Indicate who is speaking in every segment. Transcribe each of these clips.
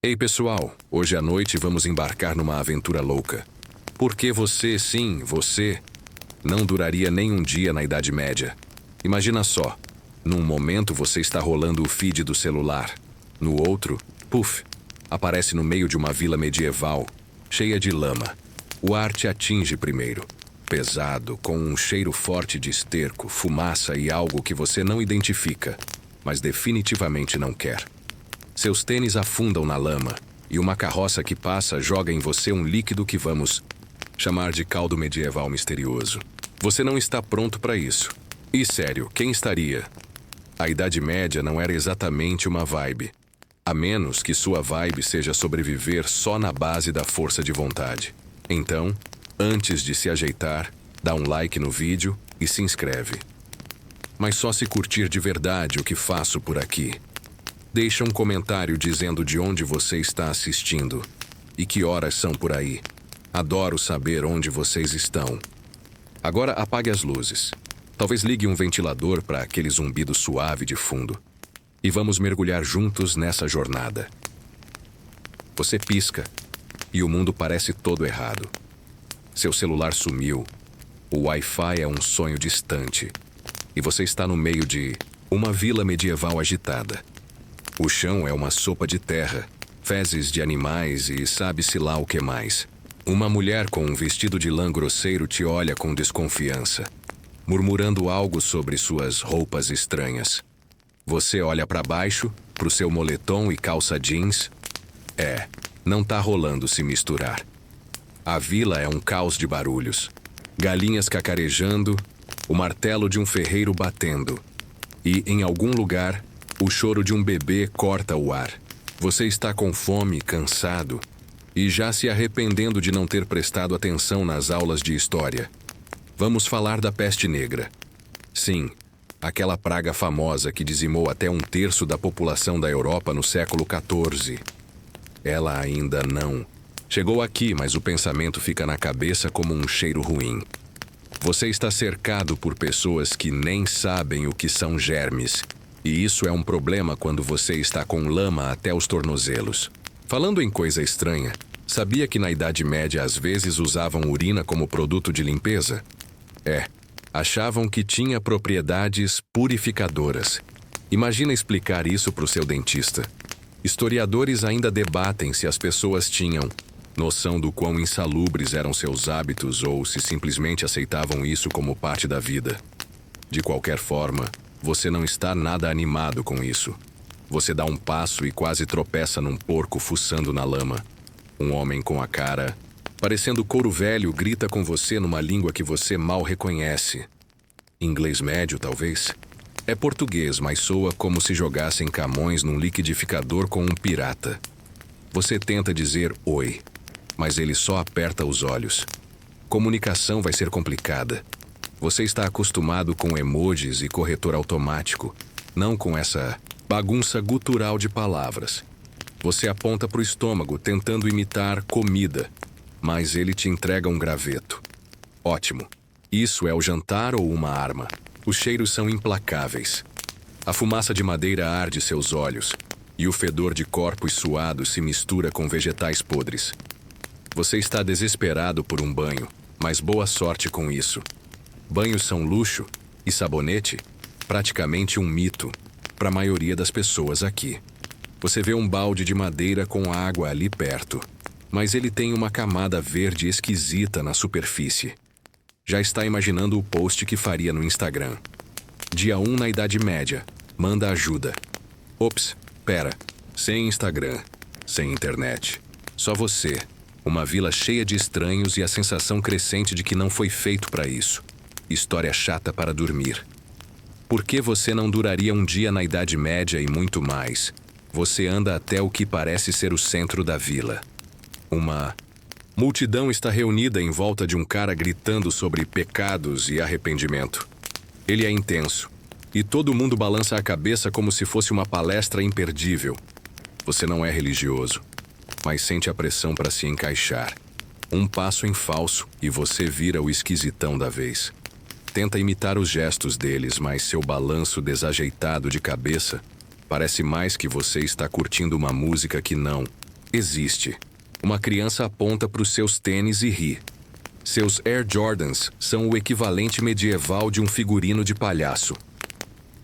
Speaker 1: Ei pessoal, hoje à noite vamos embarcar numa aventura louca. Porque você, sim, você, não duraria nem um dia na Idade Média. Imagina só, num momento você está rolando o feed do celular. No outro, puf, aparece no meio de uma vila medieval, cheia de lama. O ar te atinge primeiro, pesado, com um cheiro forte de esterco, fumaça e algo que você não identifica, mas definitivamente não quer. Seus tênis afundam na lama, e uma carroça que passa joga em você um líquido que vamos chamar de caldo medieval misterioso. Você não está pronto para isso. E sério, quem estaria? A Idade Média não era exatamente uma vibe. A menos que sua vibe seja sobreviver só na base da força de vontade. Então, antes de se ajeitar, dá um like no vídeo e se inscreve. Mas só se curtir de verdade o que faço por aqui. Deixa um comentário dizendo de onde você está assistindo e que horas são por aí. Adoro saber onde vocês estão. Agora apague as luzes. Talvez ligue um ventilador para aquele zumbido suave de fundo. E vamos mergulhar juntos nessa jornada. Você pisca e o mundo parece todo errado. Seu celular sumiu. O Wi-Fi é um sonho distante. E você está no meio de uma vila medieval agitada. O chão é uma sopa de terra, fezes de animais e sabe-se lá o que mais. Uma mulher com um vestido de lã grosseiro te olha com desconfiança, murmurando algo sobre suas roupas estranhas. Você olha para baixo, pro seu moletom e calça jeans. Não tá rolando se misturar. A vila é um caos de barulhos. Galinhas cacarejando, o martelo de um ferreiro batendo. E, em algum lugar, o choro de um bebê corta o ar. Você está com fome, cansado, e já se arrependendo de não ter prestado atenção nas aulas de história. Vamos falar da peste negra. Sim, aquela praga famosa que dizimou até 1/3 da população da Europa no século XIV. Ela ainda não chegou aqui, mas o pensamento fica na cabeça como um cheiro ruim. Você está cercado por pessoas que nem sabem o que são germes. E isso é um problema quando você está com lama até os tornozelos. Falando em coisa estranha, sabia que na Idade Média às vezes usavam urina como produto de limpeza? Achavam que tinha propriedades purificadoras. Imagina explicar isso para o seu dentista. Historiadores ainda debatem se as pessoas tinham noção do quão insalubres eram seus hábitos ou se simplesmente aceitavam isso como parte da vida. De qualquer forma, você não está nada animado com isso. Você dá um passo e quase tropeça num porco fuçando na lama. Um homem com a cara parecendo couro velho grita com você numa língua que você mal reconhece. Inglês médio, talvez? É português, mas soa como se jogassem Camões num liquidificador com um pirata. Você tenta dizer oi, mas ele só aperta os olhos. Comunicação vai ser complicada. Você está acostumado com emojis e corretor automático, não com essa bagunça gutural de palavras. Você aponta para o estômago tentando imitar comida, mas ele te entrega um graveto. Ótimo. Isso é o jantar ou uma arma? Os cheiros são implacáveis. A fumaça de madeira arde seus olhos, e o fedor de corpos suados se mistura com vegetais podres. Você está desesperado por um banho, mas boa sorte com isso. Banhos são luxo e sabonete, praticamente um mito para a maioria das pessoas aqui. Você vê um balde de madeira com água ali perto, mas ele tem uma camada verde esquisita na superfície. Já está imaginando o post que faria no Instagram. Dia 1 na Idade Média. Manda ajuda. Ops, pera. Sem Instagram, sem internet. Só você. Uma vila cheia de estranhos e a sensação crescente de que não foi feito para isso. História chata para dormir. Por que você não duraria um dia na Idade Média e muito mais? Você anda até o que parece ser o centro da vila. Uma multidão está reunida em volta de um cara gritando sobre pecados e arrependimento. Ele é intenso, e todo mundo balança a cabeça como se fosse uma palestra imperdível. Você não é religioso, mas sente a pressão para se encaixar. Um passo em falso e você vira o esquisitão da vez. Tenta imitar os gestos deles, mas seu balanço desajeitado de cabeça parece mais que você está curtindo uma música que não Existe. Uma criança aponta para os seus tênis e ri. Seus Air Jordans são o equivalente medieval de um figurino de palhaço.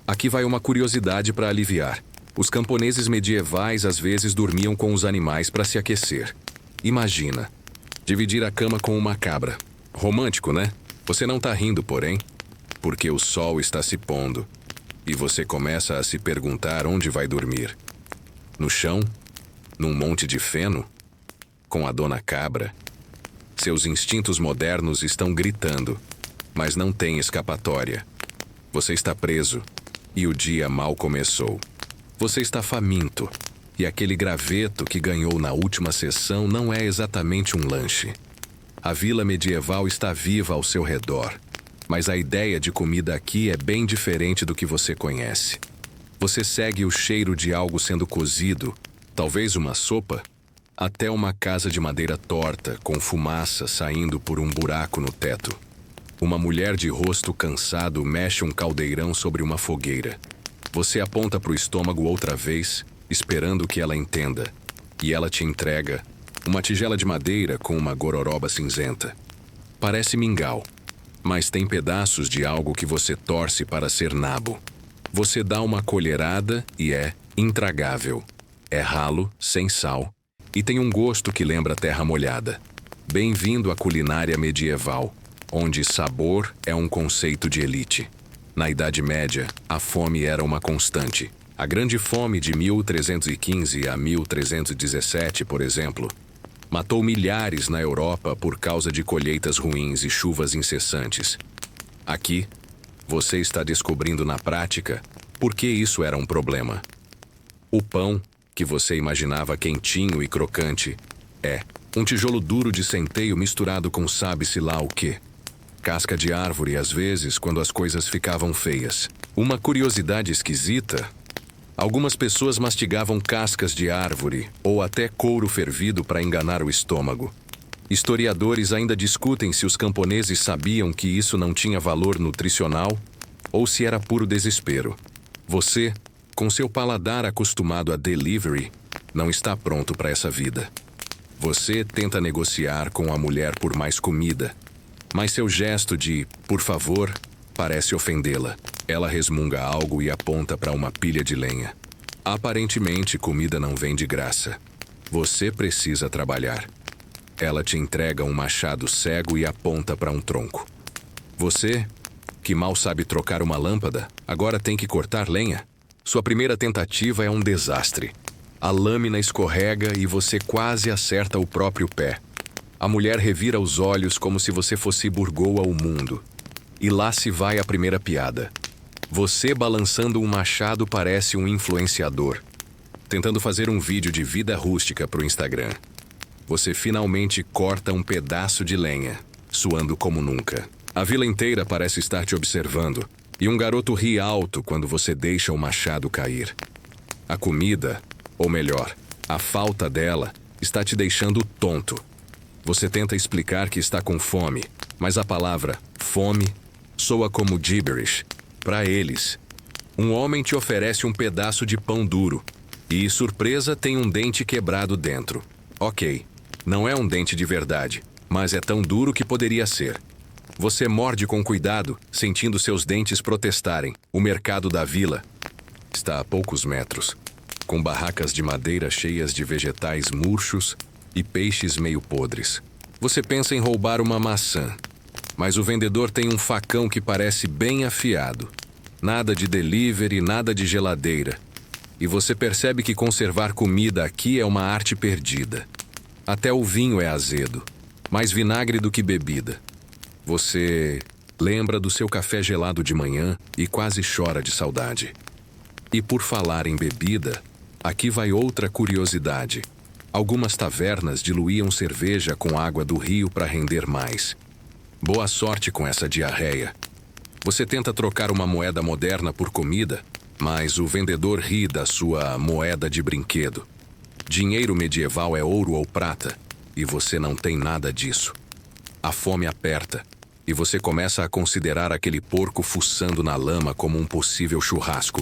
Speaker 1: Aqui vai uma curiosidade para aliviar. Os camponeses medievais às vezes dormiam com os animais para se aquecer. Imagina, dividir a cama com uma cabra. Romântico, né? Você não tá rindo, porém, porque o sol está se pondo e você começa a se perguntar onde vai dormir. No chão? Num monte de feno? Com a dona cabra? Seus instintos modernos estão gritando, mas não tem escapatória. Você está preso e o dia mal começou. Você está faminto e aquele graveto que ganhou na última sessão não é exatamente um lanche. A vila medieval está viva ao seu redor, mas a ideia de comida aqui é bem diferente do que você conhece. Você segue o cheiro de algo sendo cozido, talvez uma sopa, até uma casa de madeira torta com fumaça saindo por um buraco no teto. Uma mulher de rosto cansado mexe um caldeirão sobre uma fogueira. Você aponta para o estômago outra vez, esperando que ela entenda, e ela te entrega uma tigela de madeira com uma gororoba cinzenta. Parece mingau, mas tem pedaços de algo que você torce para ser nabo. Você dá uma colherada e é intragável. É ralo, sem sal, e tem um gosto que lembra terra molhada. Bem-vindo à culinária medieval, onde sabor é um conceito de elite. Na Idade Média, a fome era uma constante. A Grande Fome de 1315 a 1317, por exemplo, matou milhares na Europa por causa de colheitas ruins e chuvas incessantes. Aqui, você está descobrindo na prática por que isso era um problema. O pão, que você imaginava quentinho e crocante, é um tijolo duro de centeio misturado com sabe-se lá o quê. Casca de árvore, às vezes, quando as coisas ficavam feias. Uma curiosidade esquisita: algumas pessoas mastigavam cascas de árvore ou até couro fervido para enganar o estômago. Historiadores ainda discutem se os camponeses sabiam que isso não tinha valor nutricional ou se era puro desespero. Você, com seu paladar acostumado a delivery, não está pronto para essa vida. Você tenta negociar com a mulher por mais comida, mas seu gesto de "por favor" parece ofendê-la. Ela resmunga algo e aponta para uma pilha de lenha. Aparentemente, comida não vem de graça. Você precisa trabalhar. Ela te entrega um machado cego e aponta para um tronco. Você, que mal sabe trocar uma lâmpada, agora tem que cortar lenha. Sua primeira tentativa é um desastre. A lâmina escorrega e você quase acerta o próprio pé. A mulher revira os olhos como se você fosse burgoa ao mundo. E lá se vai a primeira piada. Você balançando um machado parece um influenciador, tentando fazer um vídeo de vida rústica para o Instagram. Você finalmente corta um pedaço de lenha, suando como nunca. A vila inteira parece estar te observando, e um garoto ri alto quando você deixa o machado cair. A comida, ou melhor, a falta dela, está te deixando tonto. Você tenta explicar que está com fome, mas a palavra fome soa como gibberish. Para eles, um homem te oferece um pedaço de pão duro e, surpresa, tem um dente quebrado dentro. Ok, não é um dente de verdade, mas é tão duro que poderia ser. Você morde com cuidado, sentindo seus dentes protestarem. O mercado da vila está a poucos metros, com barracas de madeira cheias de vegetais murchos e peixes meio podres. Você pensa em roubar uma maçã, mas o vendedor tem um facão que parece bem afiado. Nada de delivery, nada de geladeira. E você percebe que conservar comida aqui é uma arte perdida. Até o vinho é azedo, mais vinagre do que bebida. Você lembra do seu café gelado de manhã e quase chora de saudade. E por falar em bebida, aqui vai outra curiosidade. Algumas tavernas diluíam cerveja com água do rio para render mais. Boa sorte com essa diarreia. Você tenta trocar uma moeda moderna por comida, mas o vendedor ri da sua moeda de brinquedo. Dinheiro medieval é ouro ou prata, e você não tem nada disso. A fome aperta, e você começa a considerar aquele porco fuçando na lama como um possível churrasco.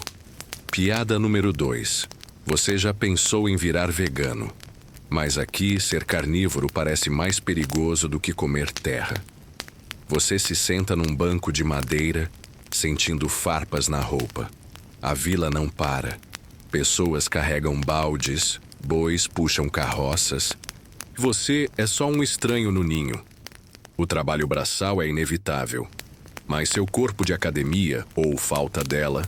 Speaker 1: Piada número 2. Você já pensou em virar vegano, Mas aqui, ser carnívoro parece mais perigoso do que comer terra. Você se senta num banco de madeira, sentindo farpas na roupa. A vila não para. Pessoas carregam baldes, bois puxam carroças. Você é só um estranho no ninho. O trabalho braçal é inevitável, mas seu corpo de academia, ou falta dela,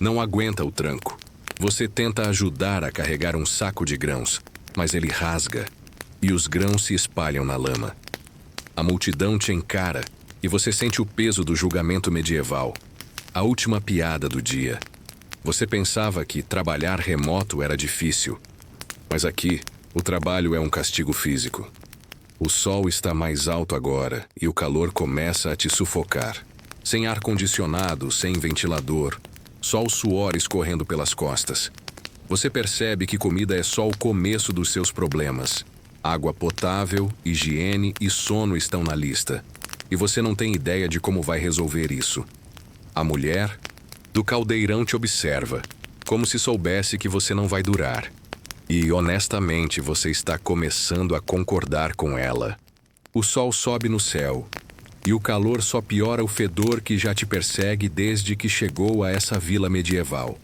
Speaker 1: não aguenta o tranco. Você tenta ajudar a carregar um saco de grãos, mas ele rasga e os grãos se espalham na lama. A multidão te encara e você sente o peso do julgamento medieval. A última piada do dia. Você pensava que trabalhar remoto era difícil, mas aqui o trabalho é um castigo físico. O sol está mais alto agora e o calor começa a te sufocar. Sem ar-condicionado, sem ventilador, só o suor escorrendo pelas costas. Você percebe que comida é só o começo dos seus problemas. Água potável, higiene e sono estão na lista. E você não tem ideia de como vai resolver isso. A mulher do caldeirão te observa, como se soubesse que você não vai durar. E, honestamente, você está começando a concordar com ela. O sol sobe no céu, e o calor só piora o fedor que já te persegue desde que chegou a essa vila medieval.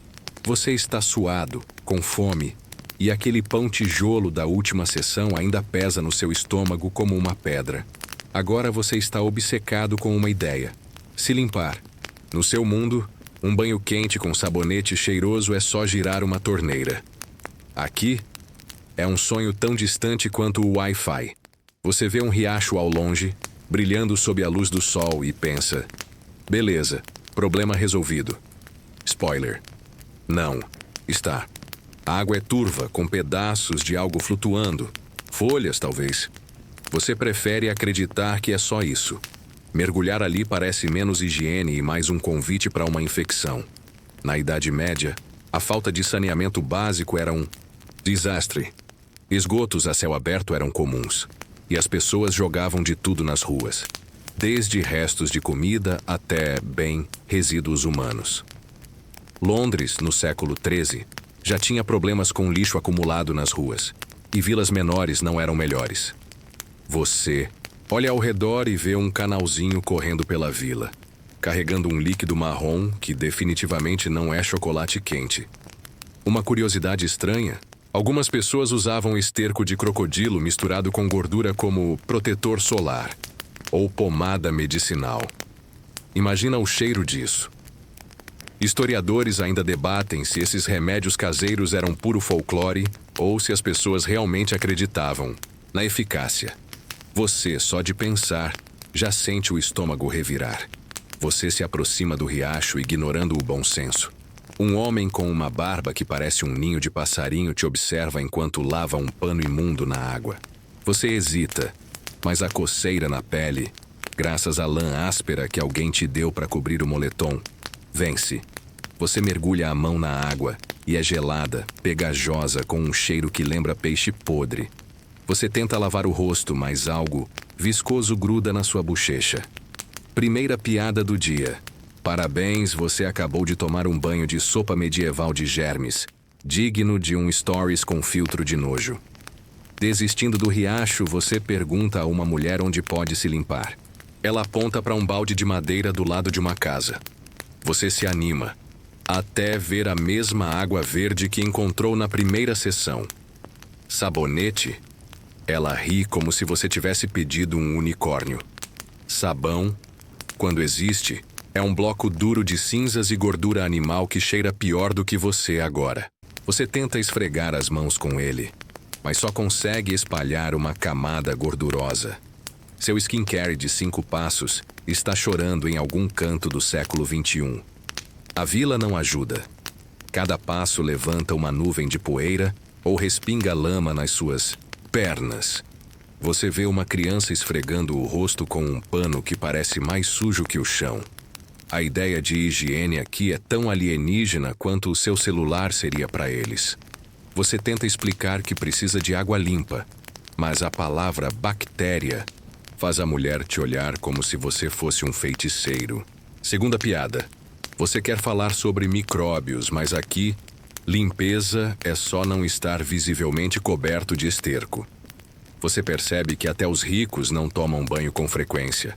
Speaker 1: Você está suado, com fome, e aquele pão tijolo da última sessão ainda pesa no seu estômago como uma pedra. Agora você está obcecado com uma ideia: se limpar. No seu mundo, um banho quente com sabonete cheiroso é só girar uma torneira. Aqui, é um sonho tão distante quanto o Wi-Fi. Você vê um riacho ao longe, brilhando sob a luz do sol e pensa: beleza, problema resolvido. Spoiler. Não, está. A água é turva, com pedaços de algo flutuando. Folhas, talvez. Você prefere acreditar que é só isso. Mergulhar ali parece menos higiene e mais um convite para uma infecção. Na Idade Média, a falta de saneamento básico era um desastre. Esgotos a céu aberto eram comuns, e as pessoas jogavam de tudo nas ruas, desde restos de comida até, resíduos humanos. Londres, no século XIII, já tinha problemas com lixo acumulado nas ruas, e vilas menores não eram melhores. Você olha ao redor e vê um canalzinho correndo pela vila, carregando um líquido marrom que definitivamente não é chocolate quente. Uma curiosidade estranha: algumas pessoas usavam esterco de crocodilo misturado com gordura como protetor solar ou pomada medicinal. Imagina o cheiro disso. Historiadores ainda debatem se esses remédios caseiros eram puro folclore ou se as pessoas realmente acreditavam na eficácia. Você, só de pensar, já sente o estômago revirar. Você se aproxima do riacho ignorando o bom senso. Um homem com uma barba que parece um ninho de passarinho te observa enquanto lava um pano imundo na água. Você hesita, mas a coceira na pele, graças à lã áspera que alguém te deu para cobrir o moletom, vence. Você mergulha a mão na água e é gelada, pegajosa, com um cheiro que lembra peixe podre. Você tenta lavar o rosto, mas algo viscoso gruda na sua bochecha. Primeira piada do dia. Parabéns, você acabou de tomar um banho de sopa medieval de germes, digno de um stories com filtro de nojo. Desistindo do riacho, você pergunta a uma mulher onde pode se limpar. Ela aponta para um balde de madeira do lado de uma casa. Você se anima, até ver a mesma água verde que encontrou na primeira sessão. Sabonete? Ela ri como se você tivesse pedido um unicórnio. Sabão, quando existe, é um bloco duro de cinzas e gordura animal que cheira pior do que você agora. Você tenta esfregar as mãos com ele, mas só consegue espalhar uma camada gordurosa. Seu skincare de 5 passos está chorando em algum canto do século XXI. A vila não ajuda. Cada passo levanta uma nuvem de poeira ou respinga lama nas suas pernas. Você vê uma criança esfregando o rosto com um pano que parece mais sujo que o chão. A ideia de higiene aqui é tão alienígena quanto o seu celular seria para eles. Você tenta explicar que precisa de água limpa, mas a palavra bactéria faz a mulher te olhar como se você fosse um feiticeiro. Segunda piada. Você quer falar sobre micróbios, mas aqui Limpeza é só não estar visivelmente coberto de esterco. Você percebe que até os ricos não tomam banho com frequência.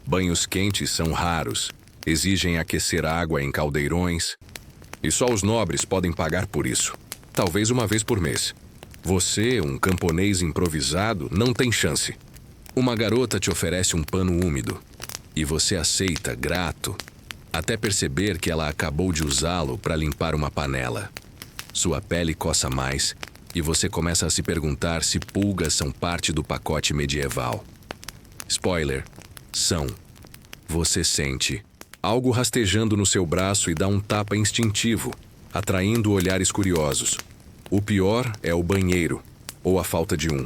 Speaker 1: Banhos quentes são raros, exigem aquecer água em caldeirões, e só os nobres podem pagar por isso, talvez uma vez por mês. Você, um camponês improvisado, não tem chance. Uma garota te oferece um pano úmido, e você aceita, grato, até perceber que ela acabou de usá-lo para limpar uma panela. Sua pele coça mais, e você começa a se perguntar se pulgas são parte do pacote medieval. Spoiler, são. Você sente algo rastejando no seu braço e dá um tapa instintivo, atraindo olhares curiosos. O pior é o banheiro, ou a falta de um.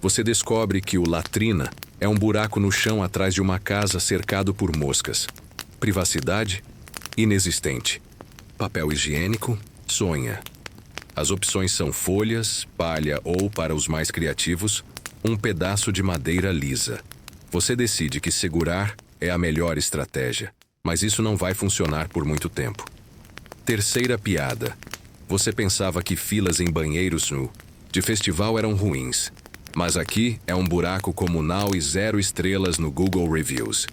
Speaker 1: Você descobre que o latrina é um buraco no chão atrás de uma casa cercado por moscas. Privacidade? Inexistente. Papel higiênico? Sonha. As opções são folhas, palha ou, para os mais criativos, um pedaço de madeira lisa. Você decide que segurar é a melhor estratégia, mas isso não vai funcionar por muito tempo. Terceira piada. Você pensava que filas em banheiros de festival eram ruins, mas aqui é um buraco comunal e 0 estrelas no Google Reviews.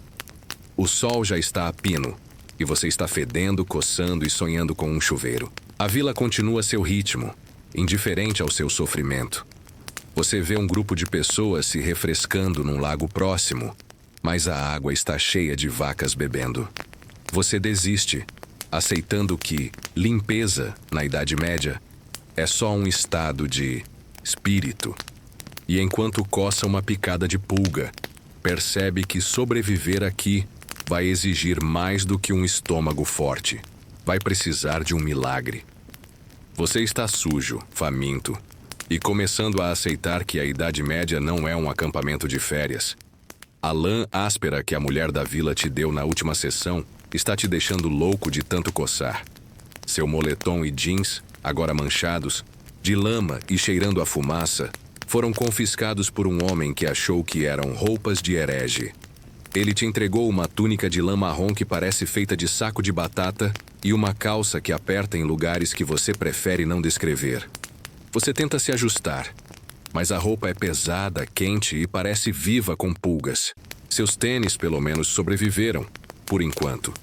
Speaker 1: O sol já está a pino, e você está fedendo, coçando e sonhando com um chuveiro. A vila continua seu ritmo, indiferente ao seu sofrimento. Você vê um grupo de pessoas se refrescando num lago próximo, mas a água está cheia de vacas bebendo. Você desiste, aceitando que limpeza, na Idade Média, é só um estado de espírito. E enquanto coça uma picada de pulga, percebe que sobreviver aqui vai exigir mais do que um estômago forte. Vai precisar de um milagre. Você está sujo, faminto, e começando a aceitar que a Idade Média não é um acampamento de férias. A lã áspera que a mulher da vila te deu na última sessão está te deixando louco de tanto coçar. Seu moletom e jeans, agora manchados, de lama e cheirando a fumaça, foram confiscados por um homem que achou que eram roupas de herege. Ele te entregou uma túnica de lã marrom que parece feita de saco de batata e uma calça que aperta em lugares que você prefere não descrever. Você tenta se ajustar, mas a roupa é pesada, quente e parece viva com pulgas. Seus tênis, pelo menos, sobreviveram, por enquanto.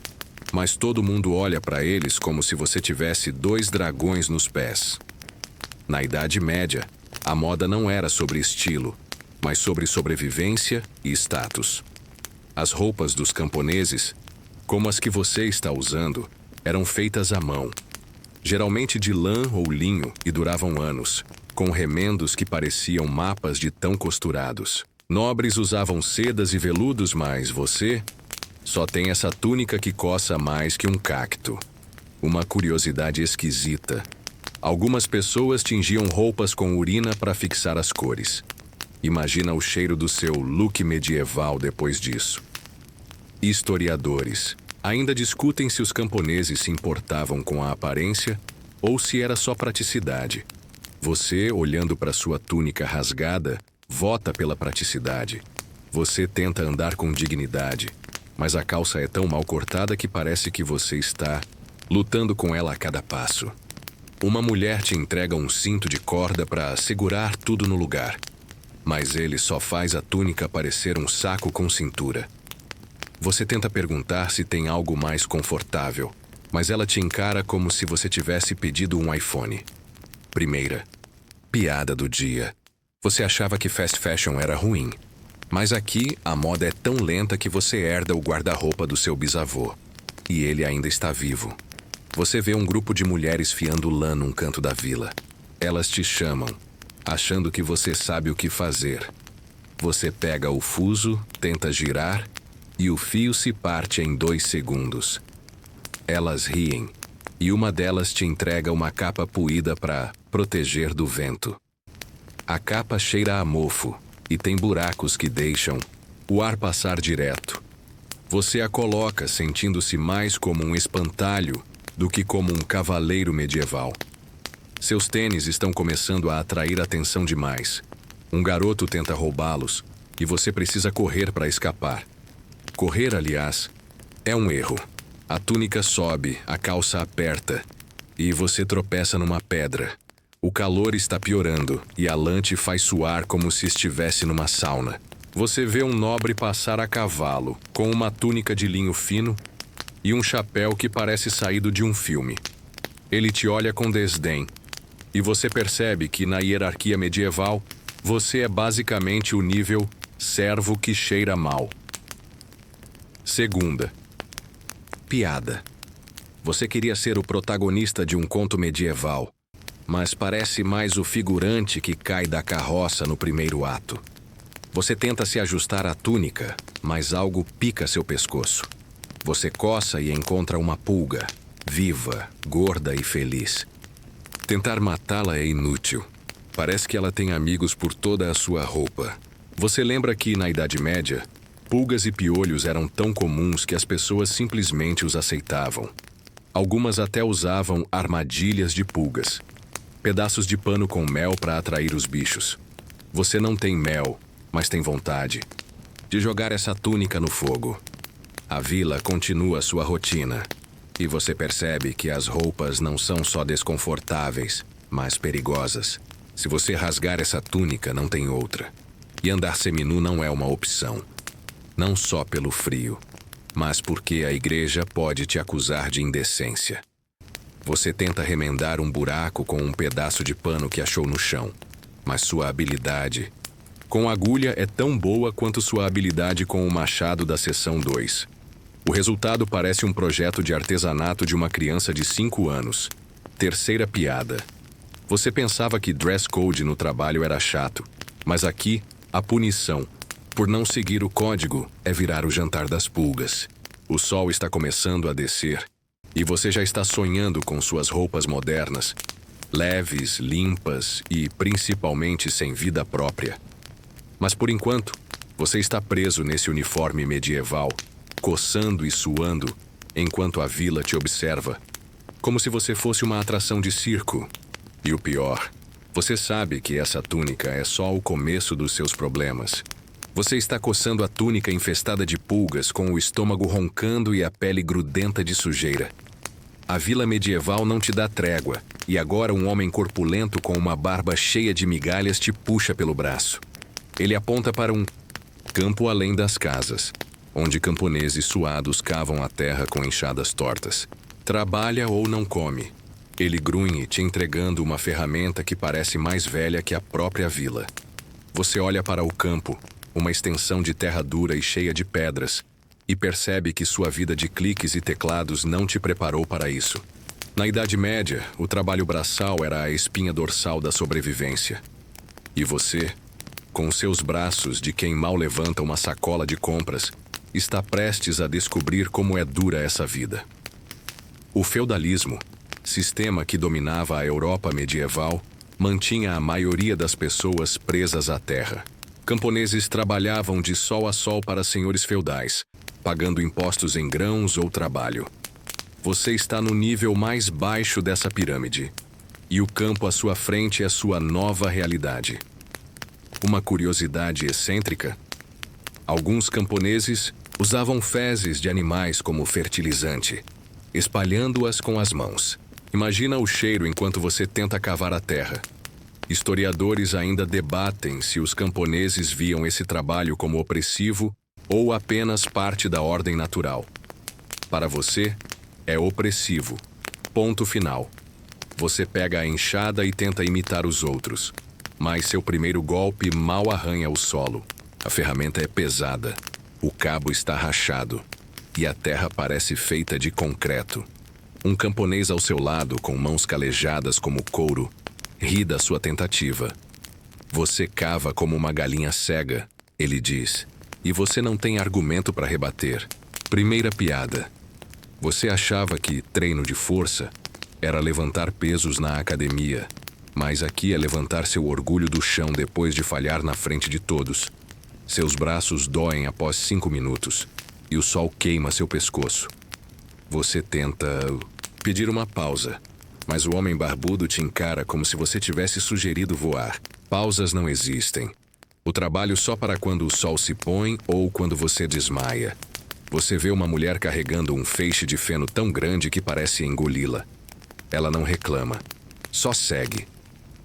Speaker 1: Mas todo mundo olha para eles como se você tivesse 2 dragões nos pés. Na Idade Média, a moda não era sobre estilo, mas sobre sobrevivência e status. As roupas dos camponeses, como as que você está usando, eram feitas à mão. Geralmente de lã ou linho e duravam anos, com remendos que pareciam mapas de tão costurados. Nobres usavam sedas e veludos, mas você só tem essa túnica que coça mais que um cacto. Uma curiosidade esquisita. Algumas pessoas tingiam roupas com urina para fixar as cores. Imagina o cheiro do seu look medieval depois disso. Historiadores ainda discutem se os camponeses se importavam com a aparência ou se era só praticidade. Você, olhando para sua túnica rasgada, vota pela praticidade. Você tenta andar com dignidade, mas a calça é tão mal cortada que parece que você está lutando com ela a cada passo. Uma mulher te entrega um cinto de corda para segurar tudo no lugar, mas ele só faz a túnica parecer um saco com cintura. Você tenta perguntar se tem algo mais confortável, mas ela te encara como se você tivesse pedido um iPhone. Primeira piada do dia. Você achava que fast fashion era ruim, mas aqui a moda é tão lenta que você herda o guarda-roupa do seu bisavô. E ele ainda está vivo. Você vê um grupo de mulheres fiando lã num canto da vila. Elas te chamam, achando que você sabe o que fazer. Você pega o fuso, tenta girar, e o fio se parte em 2 segundos. Elas riem, e uma delas te entrega uma capa puída para proteger do vento. A capa cheira a mofo, e tem buracos que deixam o ar passar direto. Você a coloca sentindo-se mais como um espantalho do que como um cavaleiro medieval. Seus tênis estão começando a atrair atenção demais. Um garoto tenta roubá-los e você precisa correr para escapar. Correr, aliás, é um erro. A túnica sobe, a calça aperta E você tropeça numa pedra. O calor está piorando e a lã te faz suar como se estivesse numa sauna. Você vê um nobre passar a cavalo, com uma túnica de linho fino e um chapéu que parece saído de um filme. Ele te olha com desdém, e você percebe que na hierarquia medieval, você é basicamente o nível servo que cheira mal. Segunda. Piada. Você queria ser o protagonista de um conto medieval, mas parece mais o figurante que cai da carroça no primeiro ato. Você tenta se ajustar à túnica, mas algo pica seu pescoço. Você coça e encontra uma pulga, viva, gorda e feliz. Tentar matá-la é inútil. Parece que ela tem amigos por toda a sua roupa. Você lembra que, na Idade Média, pulgas e piolhos eram tão comuns que as pessoas simplesmente os aceitavam. Algumas até usavam armadilhas de pulgas. Pedaços de pano com mel para atrair os bichos. Você não tem mel, mas tem vontade de jogar essa túnica no fogo. A vila continua sua rotina, e você percebe que as roupas não são só desconfortáveis, mas perigosas. Se você rasgar essa túnica, não tem outra. E andar seminu não é uma opção. Não só pelo frio, mas porque a igreja pode te acusar de indecência. Você tenta remendar um buraco com um pedaço de pano que achou no chão, mas sua habilidade com agulha é tão boa quanto sua habilidade com o machado da seção 2. O resultado parece um projeto de artesanato de uma criança de 5 anos. Terceira piada. Você pensava que dress code no trabalho era chato, mas aqui, a punição por não seguir o código é virar o jantar das pulgas. O sol está começando a descer, e você já está sonhando com suas roupas modernas, leves, limpas e principalmente sem vida própria. Mas por enquanto, você está preso nesse uniforme medieval, coçando e suando, enquanto a vila te observa, como se você fosse uma atração de circo. E o pior, você sabe que essa túnica é só o começo dos seus problemas. Você está coçando a túnica infestada de pulgas, com o estômago roncando e a pele grudenta de sujeira. A vila medieval não te dá trégua, e agora um homem corpulento com uma barba cheia de migalhas te puxa pelo braço. Ele aponta para um campo além das casas, onde camponeses suados cavam a terra com enxadas tortas. Trabalha ou não come. Ele grunhe, te entregando uma ferramenta que parece mais velha que a própria vila. Você olha para o campo, uma extensão de terra dura e cheia de pedras, e percebe que sua vida de cliques e teclados não te preparou para isso. Na Idade Média, o trabalho braçal era a espinha dorsal da sobrevivência. E você, com seus braços de quem mal levanta uma sacola de compras, está prestes a descobrir como é dura essa vida. O feudalismo, sistema que dominava a Europa medieval, mantinha a maioria das pessoas presas à terra. Camponeses trabalhavam de sol a sol para senhores feudais, pagando impostos em grãos ou trabalho. Você está no nível mais baixo dessa pirâmide, e o campo à sua frente é sua nova realidade. Uma curiosidade excêntrica: alguns camponeses usavam fezes de animais como fertilizante, espalhando-as com as mãos. Imagina o cheiro enquanto você tenta cavar a terra. Historiadores ainda debatem se os camponeses viam esse trabalho como opressivo ou apenas parte da ordem natural. Para você, é opressivo. Ponto final. Você pega a enxada e tenta imitar os outros, mas seu primeiro golpe mal arranha o solo. A ferramenta é pesada, o cabo está rachado e a terra parece feita de concreto. Um camponês ao seu lado, com mãos calejadas como couro, ri da sua tentativa. Você cava como uma galinha cega, ele diz, e você não tem argumento para rebater. Primeira piada. Você achava que treino de força era levantar pesos na academia, mas aqui é levantar seu orgulho do chão depois de falhar na frente de todos. Seus braços doem após 5 minutos, e o sol queima seu pescoço. Você tenta pedir uma pausa, mas o homem barbudo te encara como se você tivesse sugerido voar. Pausas não existem. O trabalho só para quando o sol se põe ou quando você desmaia. Você vê uma mulher carregando um feixe de feno tão grande que parece engoli-la. Ela não reclama. Só segue.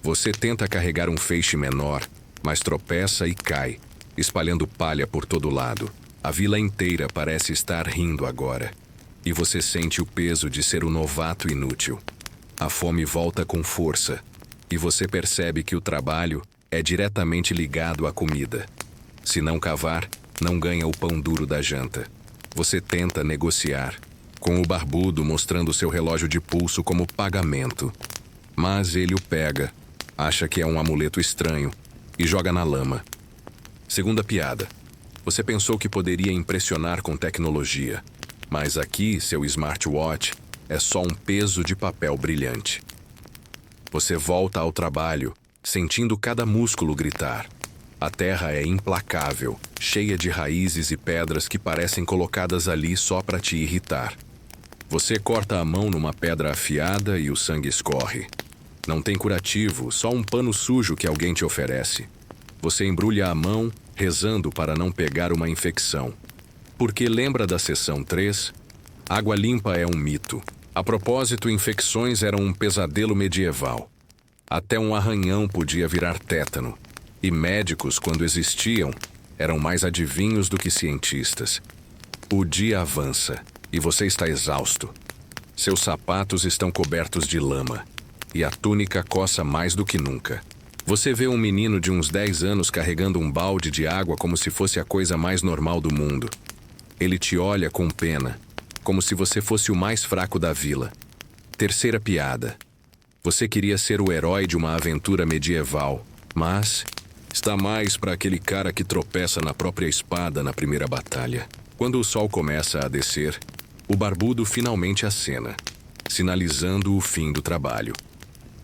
Speaker 1: Você tenta carregar um feixe menor, mas tropeça e cai, espalhando palha por todo lado. A vila inteira parece estar rindo agora. E você sente o peso de ser um novato inútil. A fome volta com força. E você percebe que o trabalho é diretamente ligado à comida. Se não cavar, não ganha o pão duro da janta. Você tenta negociar, com o barbudo mostrando seu relógio de pulso como pagamento. Mas ele o pega, acha que é um amuleto estranho e joga na lama. Segunda piada. Você pensou que poderia impressionar com tecnologia, mas aqui seu smartwatch é só um peso de papel brilhante. Você volta ao trabalho, sentindo cada músculo gritar. A terra é implacável, cheia de raízes e pedras que parecem colocadas ali só para te irritar. Você corta a mão numa pedra afiada e o sangue escorre. Não tem curativo, só um pano sujo que alguém te oferece. Você embrulha a mão, rezando para não pegar uma infecção. Porque lembra da sessão 3? Água limpa é um mito. A propósito, infecções eram um pesadelo medieval. Até um arranhão podia virar tétano. E médicos, quando existiam, eram mais adivinhos do que cientistas. O dia avança e você está exausto. Seus sapatos estão cobertos de lama e a túnica coça mais do que nunca. Você vê um menino de uns 10 anos carregando um balde de água como se fosse a coisa mais normal do mundo. Ele te olha com pena, como se você fosse o mais fraco da vila. Terceira piada. Você queria ser o herói de uma aventura medieval, mas está mais para aquele cara que tropeça na própria espada na primeira batalha. Quando o sol começa a descer, o barbudo finalmente acena, sinalizando o fim do trabalho.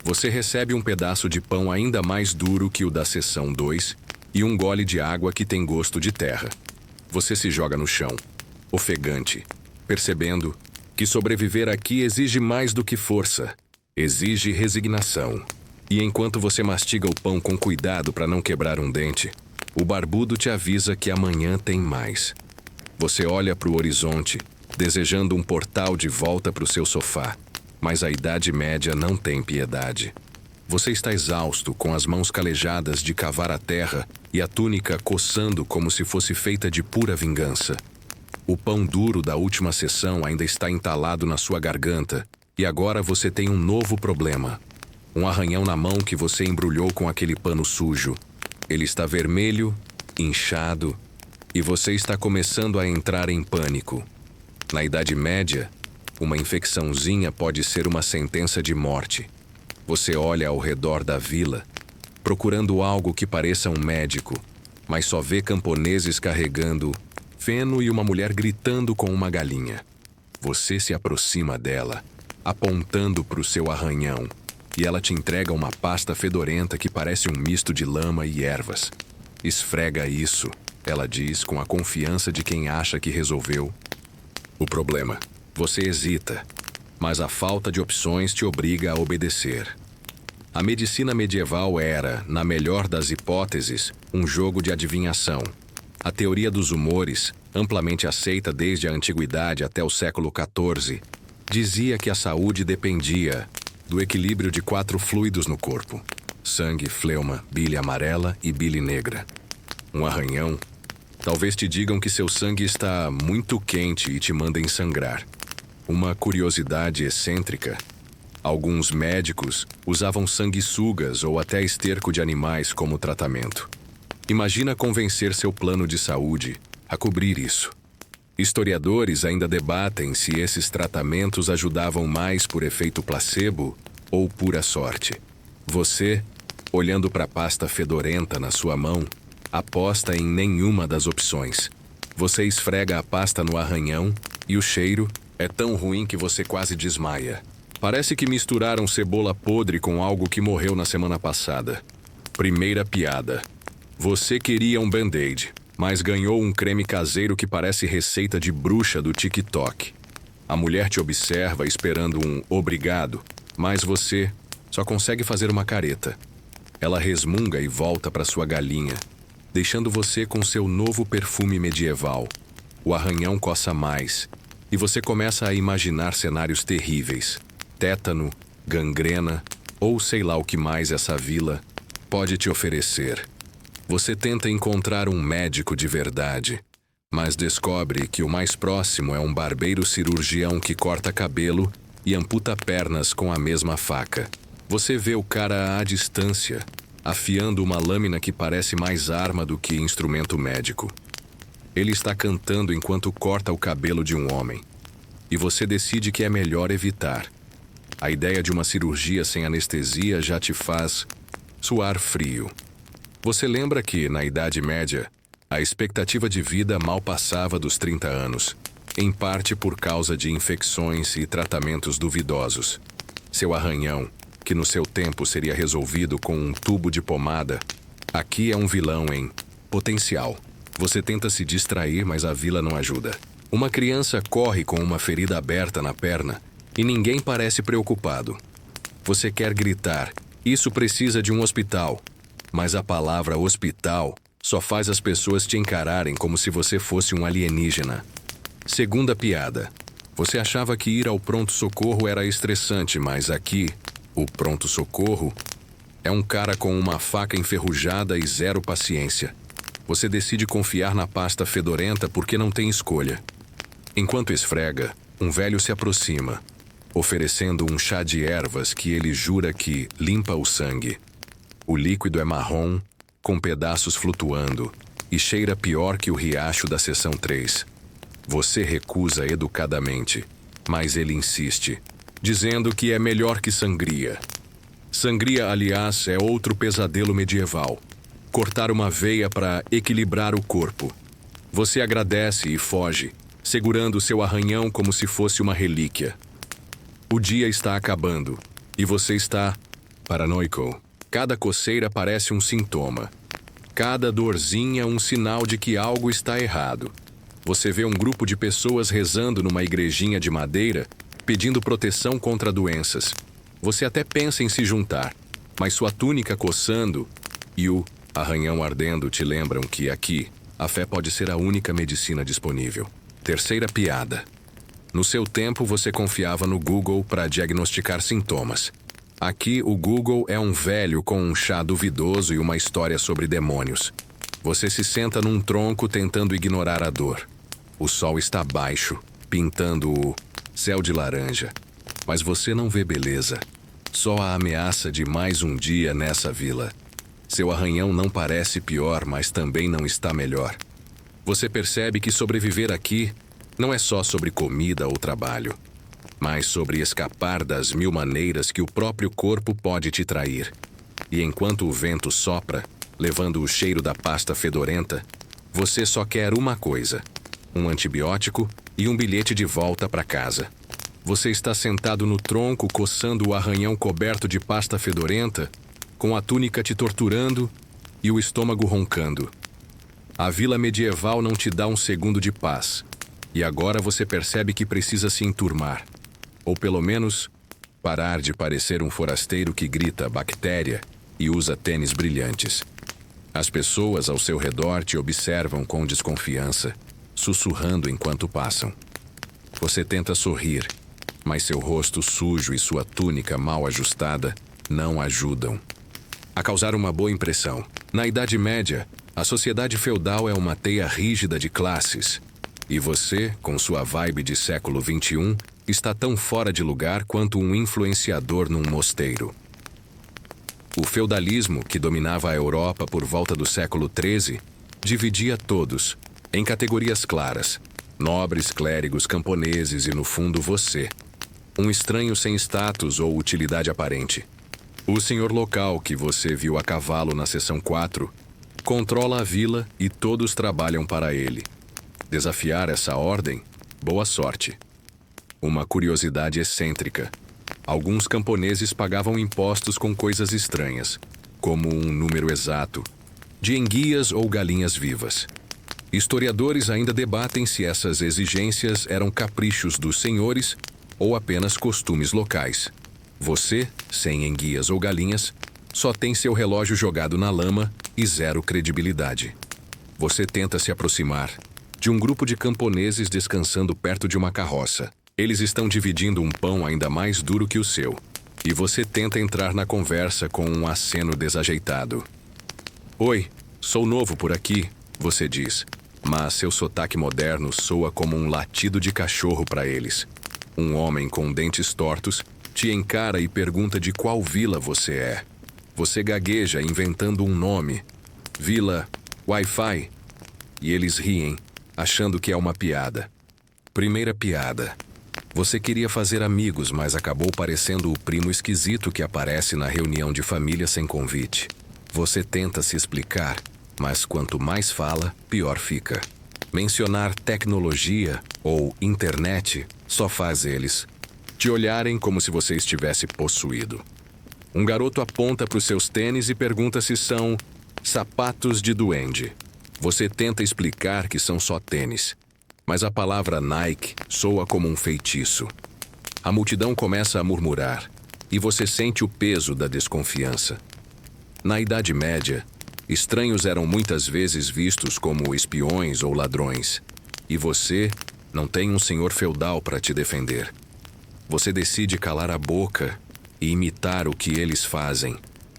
Speaker 1: Você recebe um pedaço de pão ainda mais duro que o da sessão 2 e um gole de água que tem gosto de terra. Você se joga no chão, ofegante, percebendo que sobreviver aqui exige mais do que força, exige resignação. E enquanto você mastiga o pão com cuidado para não quebrar um dente, o barbudo te avisa que amanhã tem mais. Você olha para o horizonte, desejando um portal de volta para o seu sofá, mas a Idade Média não tem piedade. Você está exausto, com as mãos calejadas de cavar a terra e a túnica coçando como se fosse feita de pura vingança. O pão duro da última sessão ainda está entalado na sua garganta, e agora você tem um novo problema. Um arranhão na mão que você embrulhou com aquele pano sujo. Ele está vermelho, inchado, e você está começando a entrar em pânico. Na Idade Média, uma infecçãozinha pode ser uma sentença de morte. Você olha ao redor da vila, procurando algo que pareça um médico, mas só vê camponeses carregando feno e uma mulher gritando com uma galinha. Você se aproxima dela, apontando para o seu arranhão, e ela te entrega uma pasta fedorenta que parece um misto de lama e ervas. Esfrega isso, ela diz com a confiança de quem acha que resolveu o problema. Você hesita, mas a falta de opções te obriga a obedecer. A medicina medieval era, na melhor das hipóteses, um jogo de adivinhação. A teoria dos humores, amplamente aceita desde a antiguidade até o século XIV, dizia que a saúde dependia do equilíbrio de 4 fluidos no corpo: sangue, fleuma, bile amarela e bile negra. Um arranhão. Talvez te digam que seu sangue está muito quente e te mandem sangrar. Uma curiosidade excêntrica. Alguns médicos usavam sanguessugas ou até esterco de animais como tratamento. Imagina convencer seu plano de saúde a cobrir isso. Historiadores ainda debatem se esses tratamentos ajudavam mais por efeito placebo ou pura sorte. Você, olhando para a pasta fedorenta na sua mão, aposta em nenhuma das opções. Você esfrega a pasta no arranhão e o cheiro é tão ruim que você quase desmaia. Parece que misturaram cebola podre com algo que morreu na semana passada. Primeira piada. Você queria um band-aid, mas ganhou um creme caseiro que parece receita de bruxa do TikTok. A mulher te observa esperando um obrigado, mas você só consegue fazer uma careta. Ela resmunga e volta para sua galinha, deixando você com seu novo perfume medieval. O arranhão coça mais, e você começa a imaginar cenários terríveis: tétano, gangrena ou sei lá o que mais essa vila pode te oferecer. Você tenta encontrar um médico de verdade, mas descobre que o mais próximo é um barbeiro cirurgião que corta cabelo e amputa pernas com a mesma faca. Você vê o cara à distância, afiando uma lâmina que parece mais arma do que instrumento médico. Ele está cantando enquanto corta o cabelo de um homem. E você decide que é melhor evitar. A ideia de uma cirurgia sem anestesia já te faz suar frio. Você lembra que, na Idade Média, a expectativa de vida mal passava dos 30 anos, em parte por causa de infecções e tratamentos duvidosos. Seu arranhão, que no seu tempo seria resolvido com um tubo de pomada, aqui é um vilão em potencial. Você tenta se distrair, mas a vila não ajuda. Uma criança corre com uma ferida aberta na perna e ninguém parece preocupado. Você quer gritar, isso precisa de um hospital, mas a palavra hospital só faz as pessoas te encararem como se você fosse um alienígena. Segunda piada. Você achava que ir ao pronto-socorro era estressante, mas aqui, o pronto-socorro é um cara com uma faca enferrujada e zero paciência. Você decide confiar na pasta fedorenta porque não tem escolha. Enquanto esfrega, um velho se aproxima, oferecendo um chá de ervas que ele jura que limpa o sangue. O líquido é marrom, com pedaços flutuando, e cheira pior que o riacho da seção 3. Você recusa educadamente, mas ele insiste, dizendo que é melhor que sangria. Sangria, aliás, é outro pesadelo medieval. Cortar uma veia para equilibrar o corpo. Você agradece e foge, segurando seu arranhão como se fosse uma relíquia. O dia está acabando, e você está paranoico. Cada coceira parece um sintoma. Cada dorzinha um sinal de que algo está errado. Você vê um grupo de pessoas rezando numa igrejinha de madeira, pedindo proteção contra doenças. Você até pensa em se juntar, mas sua túnica coçando e o arranhão ardendo te lembram que aqui, a fé pode ser a única medicina disponível. Terceira piada. No seu tempo, você confiava no Google para diagnosticar sintomas. Aqui, o Google é um velho com um chá duvidoso e uma história sobre demônios. Você se senta num tronco tentando ignorar a dor. O sol está baixo, pintando o céu de laranja. Mas você não vê beleza. Só a ameaça de mais um dia nessa vila. Seu arranhão não parece pior, mas também não está melhor. Você percebe que sobreviver aqui não é só sobre comida ou trabalho, mas sobre escapar das mil maneiras que o próprio corpo pode te trair. E enquanto o vento sopra, levando o cheiro da pasta fedorenta, você só quer uma coisa: um antibiótico e um bilhete de volta para casa. Você está sentado no tronco, coçando o arranhão coberto de pasta fedorenta, com a túnica te torturando e o estômago roncando. A vila medieval não te dá um segundo de paz, e agora você percebe que precisa se enturmar. Ou pelo menos, parar de parecer um forasteiro que grita bactéria e usa tênis brilhantes. As pessoas ao seu redor te observam com desconfiança, sussurrando enquanto passam. Você tenta sorrir, mas seu rosto sujo e sua túnica mal ajustada não ajudam a causar uma boa impressão. Na Idade Média, a sociedade feudal é uma teia rígida de classes. E você, com sua vibe de século XXI, está tão fora de lugar quanto um influenciador num mosteiro. O feudalismo, que dominava a Europa por volta do século XIII, dividia todos em categorias claras: nobres, clérigos, camponeses e, no fundo, você. Um estranho sem status ou utilidade aparente. O senhor local, que você viu a cavalo na seção 4, controla a vila e todos trabalham para ele. Desafiar essa ordem? Boa sorte. Uma curiosidade excêntrica. Alguns camponeses pagavam impostos com coisas estranhas, como um número exato, de enguias ou galinhas vivas. Historiadores ainda debatem se essas exigências eram caprichos dos senhores ou apenas costumes locais. Você, sem enguias ou galinhas, só tem seu relógio jogado na lama e zero credibilidade. Você tenta se aproximar de um grupo de camponeses descansando perto de uma carroça. Eles estão dividindo um pão ainda mais duro que o seu. e você tenta entrar na conversa com um aceno desajeitado. Oi, sou novo por aqui, você diz, mas seu sotaque moderno soa como um latido de cachorro para eles. Um homem com dentes tortos te encara e pergunta de qual vila você é. Você gagueja inventando um nome. Vila Wi-Fi. E eles riem, achando que é uma piada. Primeira piada. Você queria fazer amigos, mas acabou parecendo o primo esquisito que aparece na reunião de família sem convite. Você tenta se explicar, mas quanto mais fala, pior fica. Mencionar tecnologia ou internet só faz eles te olharem como se você estivesse possuído. Um garoto aponta para os seus tênis e pergunta se são sapatos de duende. Você tenta explicar que são só tênis, mas a palavra Nike soa como um feitiço. A multidão começa a murmurar e você sente o peso da desconfiança. Na Idade Média, estranhos eram muitas vezes vistos como espiões ou ladrões, e você não tem um senhor feudal para te defender. Você decide calar a boca e imitar o que eles fazem,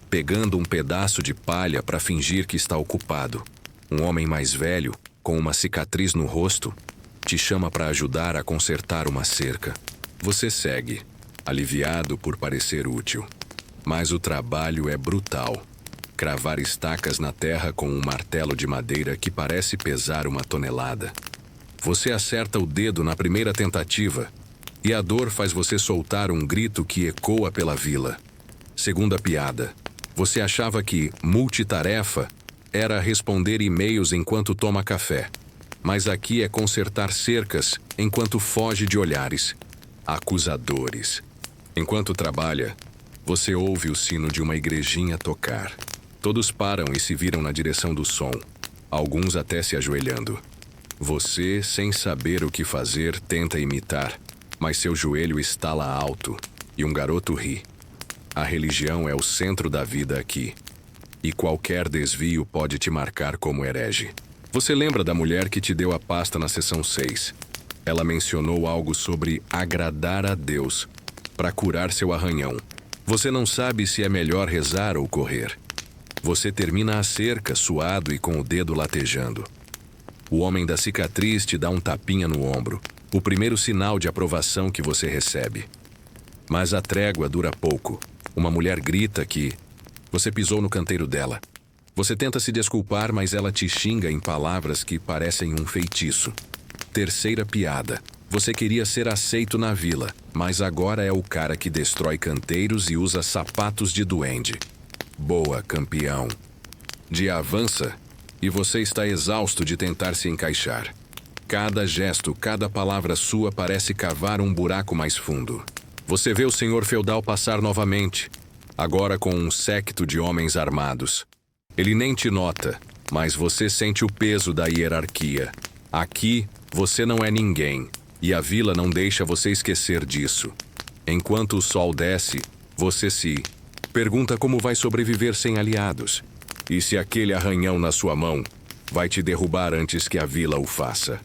Speaker 1: pegando um pedaço de palha para fingir que está ocupado. Um homem mais velho, com uma cicatriz no rosto, te chama para ajudar a consertar uma cerca. Você segue, aliviado por parecer útil. Mas o trabalho é brutal. Cravar estacas na terra com um martelo de madeira que parece pesar 1 tonelada. Você acerta o dedo na primeira tentativa, e a dor faz você soltar um grito que ecoa pela vila. Segunda piada. Você achava que multitarefa era responder e-mails enquanto toma café. Mas aqui é consertar cercas enquanto foge de olhares. Acusadores. Enquanto trabalha, você ouve o sino de uma igrejinha tocar. Todos param e se viram na direção do som, alguns até se ajoelhando. Você, sem saber o que fazer, tenta imitar, mas seu joelho estala alto e um garoto ri. A religião é o centro da vida aqui, e qualquer desvio pode te marcar como herege. Você lembra da mulher que te deu a pasta na sessão 6? Ela mencionou algo sobre agradar a Deus para curar seu arranhão. Você não sabe se é melhor rezar ou correr. Você termina a cerca, suado e com o dedo latejando. O homem da cicatriz te dá um tapinha no ombro, o primeiro sinal de aprovação que você recebe. Mas a trégua dura pouco. Uma mulher grita que você pisou no canteiro dela. Você tenta se desculpar, mas ela te xinga em palavras que parecem um feitiço. Terceira piada. Você queria ser aceito na vila, mas agora é o cara que destrói canteiros e usa sapatos de duende. Boa, campeão. Dia avança e você está exausto de tentar se encaixar. Cada gesto, cada palavra sua parece cavar um buraco mais fundo. Você vê o senhor feudal passar novamente, agora com um séquito de homens armados. Ele nem te nota, mas você sente o peso da hierarquia. Aqui, você não é ninguém, e a vila não deixa você esquecer disso. Enquanto o sol desce, você se pergunta como vai sobreviver sem aliados. E se aquele arranhão na sua mão vai te derrubar antes que a vila o faça.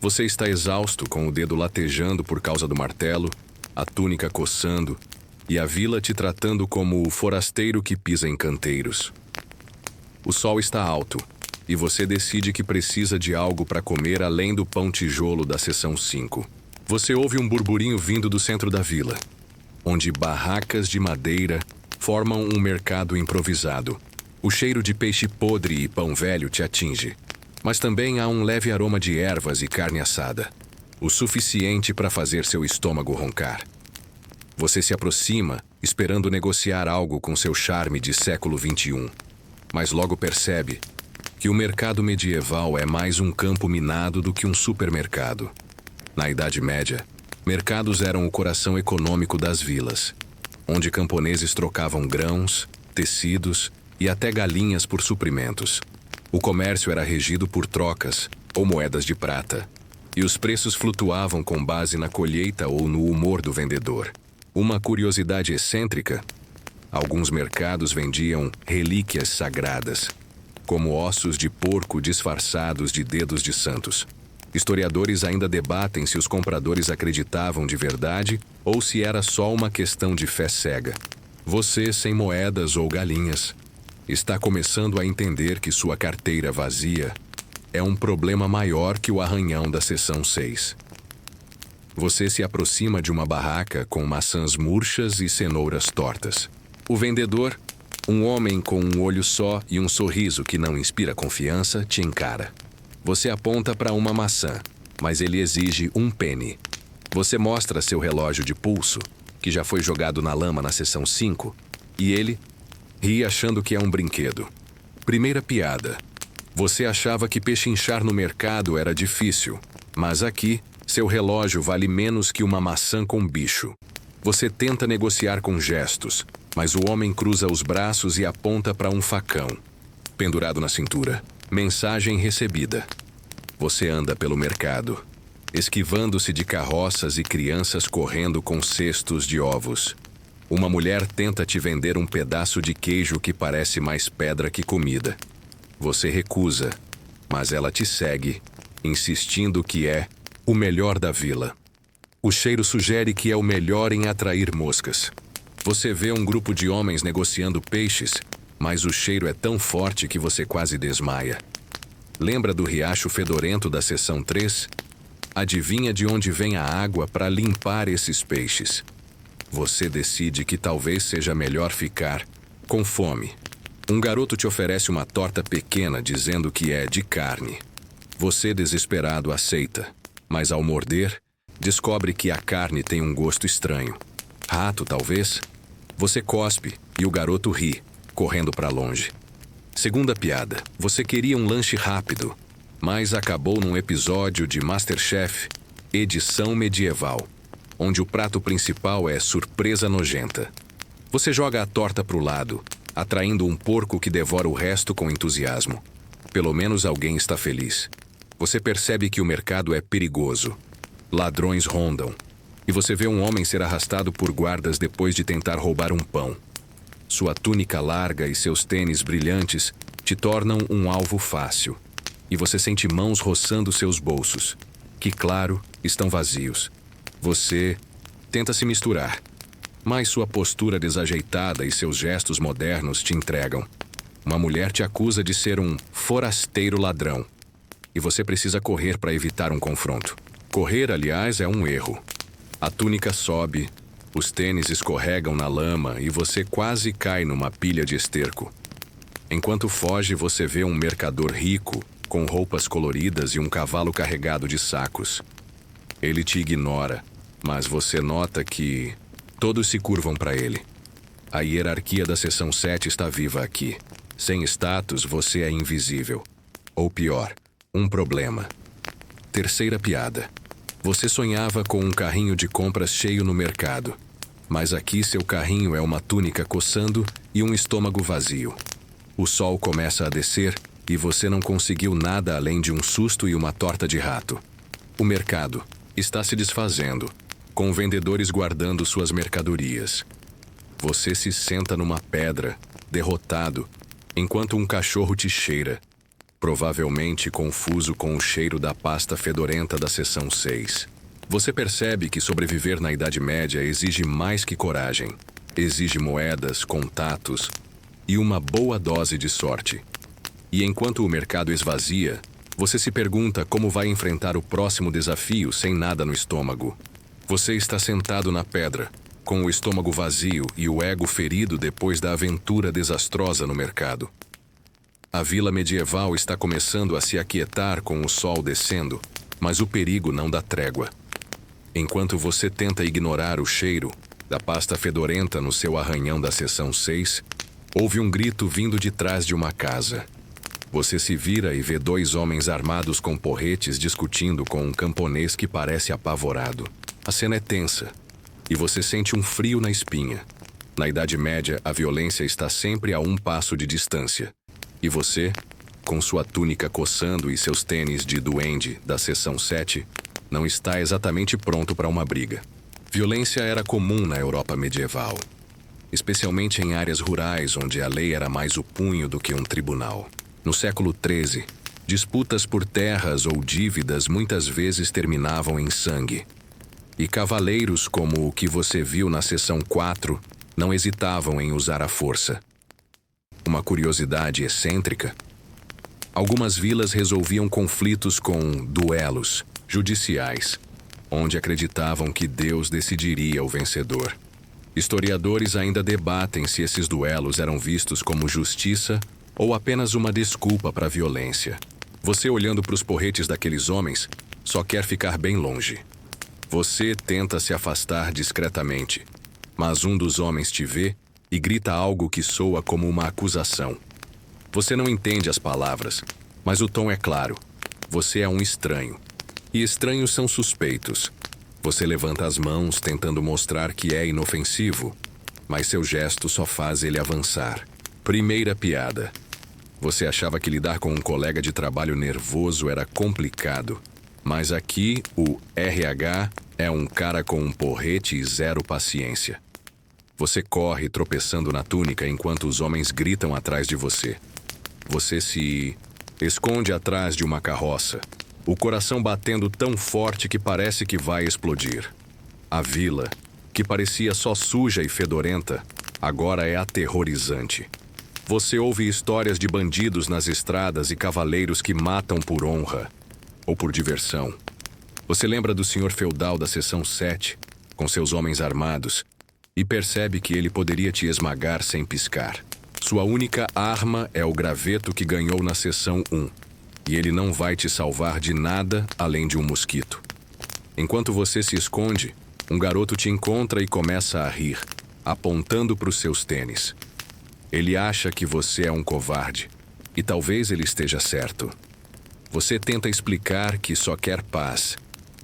Speaker 1: Você está exausto, com o dedo latejando por causa do martelo, a túnica coçando, e a vila te tratando como o forasteiro que pisa em canteiros. O sol está alto, e você decide que precisa de algo para comer além do pão tijolo da seção 5. Você ouve um burburinho vindo do centro da vila, onde barracas de madeira formam um mercado improvisado. O cheiro de peixe podre e pão velho te atinge, mas também há um leve aroma de ervas e carne assada, o suficiente para fazer seu estômago roncar. Você se aproxima, esperando negociar algo com seu charme de século XXI, mas logo percebe que o mercado medieval é mais um campo minado do que um supermercado. Na Idade Média, mercados eram o coração econômico das vilas, onde camponeses trocavam grãos, tecidos e até galinhas por suprimentos. O comércio era regido por trocas ou moedas de prata, e os preços flutuavam com base na colheita ou no humor do vendedor. Uma curiosidade excêntrica: alguns mercados vendiam relíquias sagradas, como ossos de porco disfarçados de dedos de santos. Historiadores ainda debatem se os compradores acreditavam de verdade ou se era só uma questão de fé cega. Você, sem moedas ou galinhas, está começando a entender que sua carteira vazia é um problema maior que o arranhão da seção 6. Você se aproxima de uma barraca com maçãs murchas e cenouras tortas. O vendedor, um homem com um olho só e um sorriso que não inspira confiança, te encara. Você aponta para uma maçã, mas ele exige um penny. Você mostra seu relógio de pulso, que já foi jogado na lama na seção 5, e ele ri achando que é um brinquedo. Primeira piada. Você achava que pechinchar no mercado era difícil, mas aqui, seu relógio vale menos que uma maçã com bicho. Você tenta negociar com gestos, mas o homem cruza os braços e aponta para um facão. Pendurado na cintura. Mensagem recebida. Você anda pelo mercado, esquivando-se de carroças e crianças correndo com cestos de ovos. Uma mulher tenta te vender um pedaço de queijo que parece mais pedra que comida. Você recusa, mas ela te segue, insistindo que é o melhor da vila. O cheiro sugere que é o melhor em atrair moscas. Você vê um grupo de homens negociando peixes, mas o cheiro é tão forte que você quase desmaia. Lembra do riacho fedorento da seção 3? Adivinha de onde vem a água para limpar esses peixes? Você decide que talvez seja melhor ficar com fome. Um garoto te oferece uma torta pequena dizendo que é de carne. Você, desesperado, aceita, mas ao morder, descobre que a carne tem um gosto estranho. Rato, talvez? Você cospe e o garoto ri, correndo para longe. Segunda piada. Você queria um lanche rápido, mas acabou num episódio de MasterChef, edição medieval, onde o prato principal é surpresa nojenta. Você joga a torta para o lado, atraindo um porco que devora o resto com entusiasmo. Pelo menos alguém está feliz. Você percebe que o mercado é perigoso. Ladrões rondam. E você vê um homem ser arrastado por guardas depois de tentar roubar um pão. Sua túnica larga e seus tênis brilhantes te tornam um alvo fácil. E você sente mãos roçando seus bolsos, que, claro, estão vazios. Você tenta se misturar, mas sua postura desajeitada e seus gestos modernos te entregam. Uma mulher te acusa de ser um forasteiro ladrão. E você precisa correr para evitar um confronto. Correr, aliás, é um erro. A túnica sobe, os tênis escorregam na lama e você quase cai numa pilha de esterco. Enquanto foge, você vê um mercador rico, com roupas coloridas e um cavalo carregado de sacos. Ele te ignora, mas você nota que todos se curvam para ele. A hierarquia da seção 7 está viva aqui. Sem status, você é invisível. Ou pior, um problema. Terceira piada. Você sonhava com um carrinho de compras cheio no mercado. Mas aqui seu carrinho é uma túnica coçando e um estômago vazio. O sol começa a descer e você não conseguiu nada além de um susto e uma torta de rato. O mercado está se desfazendo, com vendedores guardando suas mercadorias. Você se senta numa pedra, derrotado, enquanto um cachorro te cheira, provavelmente confuso com o cheiro da pasta fedorenta da seção 6. Você percebe que sobreviver na Idade Média exige mais que coragem. Exige moedas, contatos e uma boa dose de sorte. E enquanto o mercado esvazia, você se pergunta como vai enfrentar o próximo desafio sem nada no estômago. Você está sentado na pedra, com o estômago vazio e o ego ferido depois da aventura desastrosa no mercado. A vila medieval está começando a se aquietar com o sol descendo, mas o perigo não dá trégua. Enquanto você tenta ignorar o cheiro da pasta fedorenta no seu arranhão da seção 6, ouve um grito vindo de trás de uma casa. Você se vira e vê dois homens armados com porretes discutindo com um camponês que parece apavorado. A cena é tensa, e você sente um frio na espinha. Na Idade Média, a violência está sempre a um passo de distância. E você, com sua túnica coçando e seus tênis de duende da seção 7, não está exatamente pronto para uma briga. Violência era comum na Europa medieval, especialmente em áreas rurais onde a lei era mais o punho do que um tribunal. No século XIII, Disputas por terras ou dívidas muitas vezes terminavam em sangue. E cavaleiros como o que você viu na seção 4 não hesitavam em usar a força. Uma curiosidade excêntrica: algumas vilas resolviam conflitos com duelos judiciais, onde acreditavam que Deus decidiria o vencedor. Historiadores ainda debatem se esses duelos eram vistos como justiça ou apenas uma desculpa para a violência. Você, olhando para os porretes daqueles homens, só quer ficar bem longe. Você tenta se afastar discretamente, mas um dos homens te vê e grita algo que soa como uma acusação. Você não entende as palavras, mas o tom é claro. Você é um estranho. E estranhos são suspeitos. Você levanta as mãos tentando mostrar que é inofensivo, mas seu gesto só faz ele avançar. Primeira piada. Você achava que lidar com um colega de trabalho nervoso era complicado. Mas aqui, o RH é um cara com um porrete e zero paciência. Você corre tropeçando na túnica enquanto os homens gritam atrás de você. Você se esconde atrás de uma carroça, o coração batendo tão forte que parece que vai explodir. A vila, que parecia só suja e fedorenta, agora é aterrorizante. Você ouve histórias de bandidos nas estradas e cavaleiros que matam por honra ou por diversão. Você lembra do senhor feudal da seção 7, com seus homens armados, e percebe que ele poderia te esmagar sem piscar. Sua única arma é o graveto que ganhou na seção 1, e ele não vai te salvar de nada além de um mosquito. Enquanto você se esconde, um garoto te encontra e começa a rir, apontando para os seus tênis. Ele acha que você é um covarde, e talvez ele esteja certo. Você tenta explicar que só quer paz,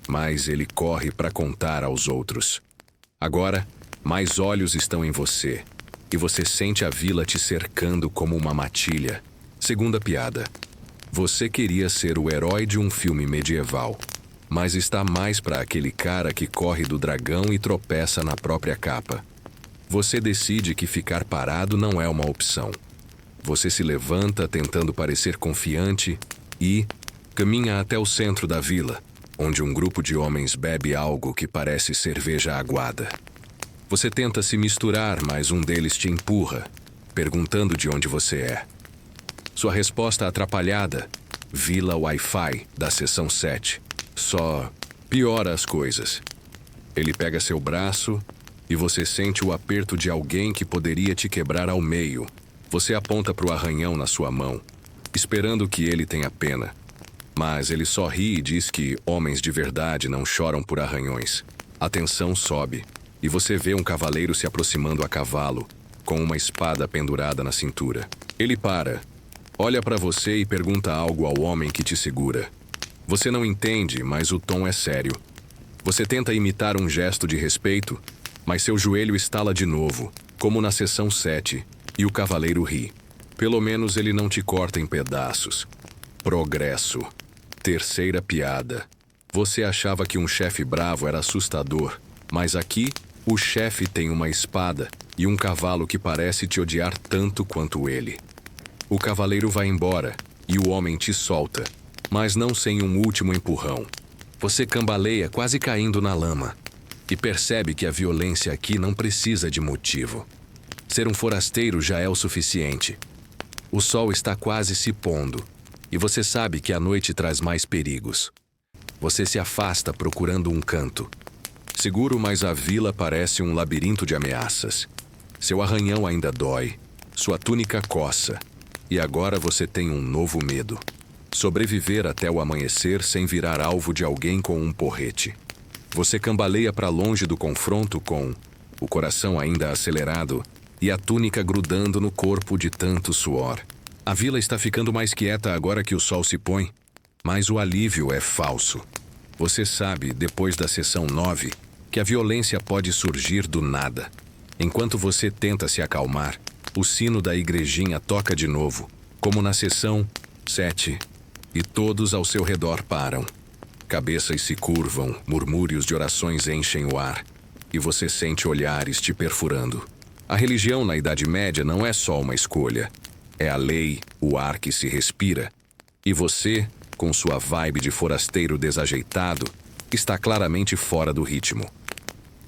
Speaker 1: mas ele corre para contar aos outros. Agora, mais olhos estão em você, e você sente a vila te cercando como uma matilha. Segunda piada. Você queria ser o herói de um filme medieval, mas está mais para aquele cara que corre do dragão e tropeça na própria capa. Você decide que ficar parado não é uma opção. Você se levanta tentando parecer confiante e caminha até o centro da vila, onde um grupo de homens bebe algo que parece cerveja aguada. Você tenta se misturar, mas um deles te empurra, perguntando de onde você é. Sua resposta atrapalhada: Vila Wi-Fi, da seção 7. Só piora as coisas. Ele pega seu braço e você sente o aperto de alguém que poderia te quebrar ao meio. Você aponta para o arranhão na sua mão, esperando que ele tenha pena. Mas ele só ri e diz que homens de verdade não choram por arranhões. A tensão sobe, e você vê um cavaleiro se aproximando a cavalo, com uma espada pendurada na cintura. Ele para, olha para você e pergunta algo ao homem que te segura. Você não entende, mas o tom é sério. Você tenta imitar um gesto de respeito, mas seu joelho estala de novo, como na seção 7, e o cavaleiro ri. Pelo menos ele não te corta em pedaços. Progresso. Terceira piada. Você achava que um chefe bravo era assustador, mas aqui, o chefe tem uma espada e um cavalo que parece te odiar tanto quanto ele. O cavaleiro vai embora e o homem te solta, mas não sem um último empurrão. Você cambaleia, quase caindo na lama, e percebe que a violência aqui não precisa de motivo. Ser um forasteiro já é o suficiente. O sol está quase se pondo, e você sabe que a noite traz mais perigos. Você se afasta procurando um canto. Seguro, mas a vila parece um labirinto de ameaças. Seu arranhão ainda dói, sua túnica coça, e agora você tem um novo medo: sobreviver até o amanhecer sem virar alvo de alguém com um porrete. Você cambaleia para longe do confronto com o coração ainda acelerado e a túnica grudando no corpo de tanto suor. A vila está ficando mais quieta agora que o sol se põe, mas o alívio é falso. Você sabe, depois da seção 9, que a violência pode surgir do nada. Enquanto você tenta se acalmar, o sino da igrejinha toca de novo, como na seção 7, e todos ao seu redor param. Cabeças se curvam, murmúrios de orações enchem o ar, e você sente olhares te perfurando. A religião na Idade Média não é só uma escolha. É a lei, o ar que se respira, E você, com sua vibe de forasteiro desajeitado, está claramente fora do ritmo.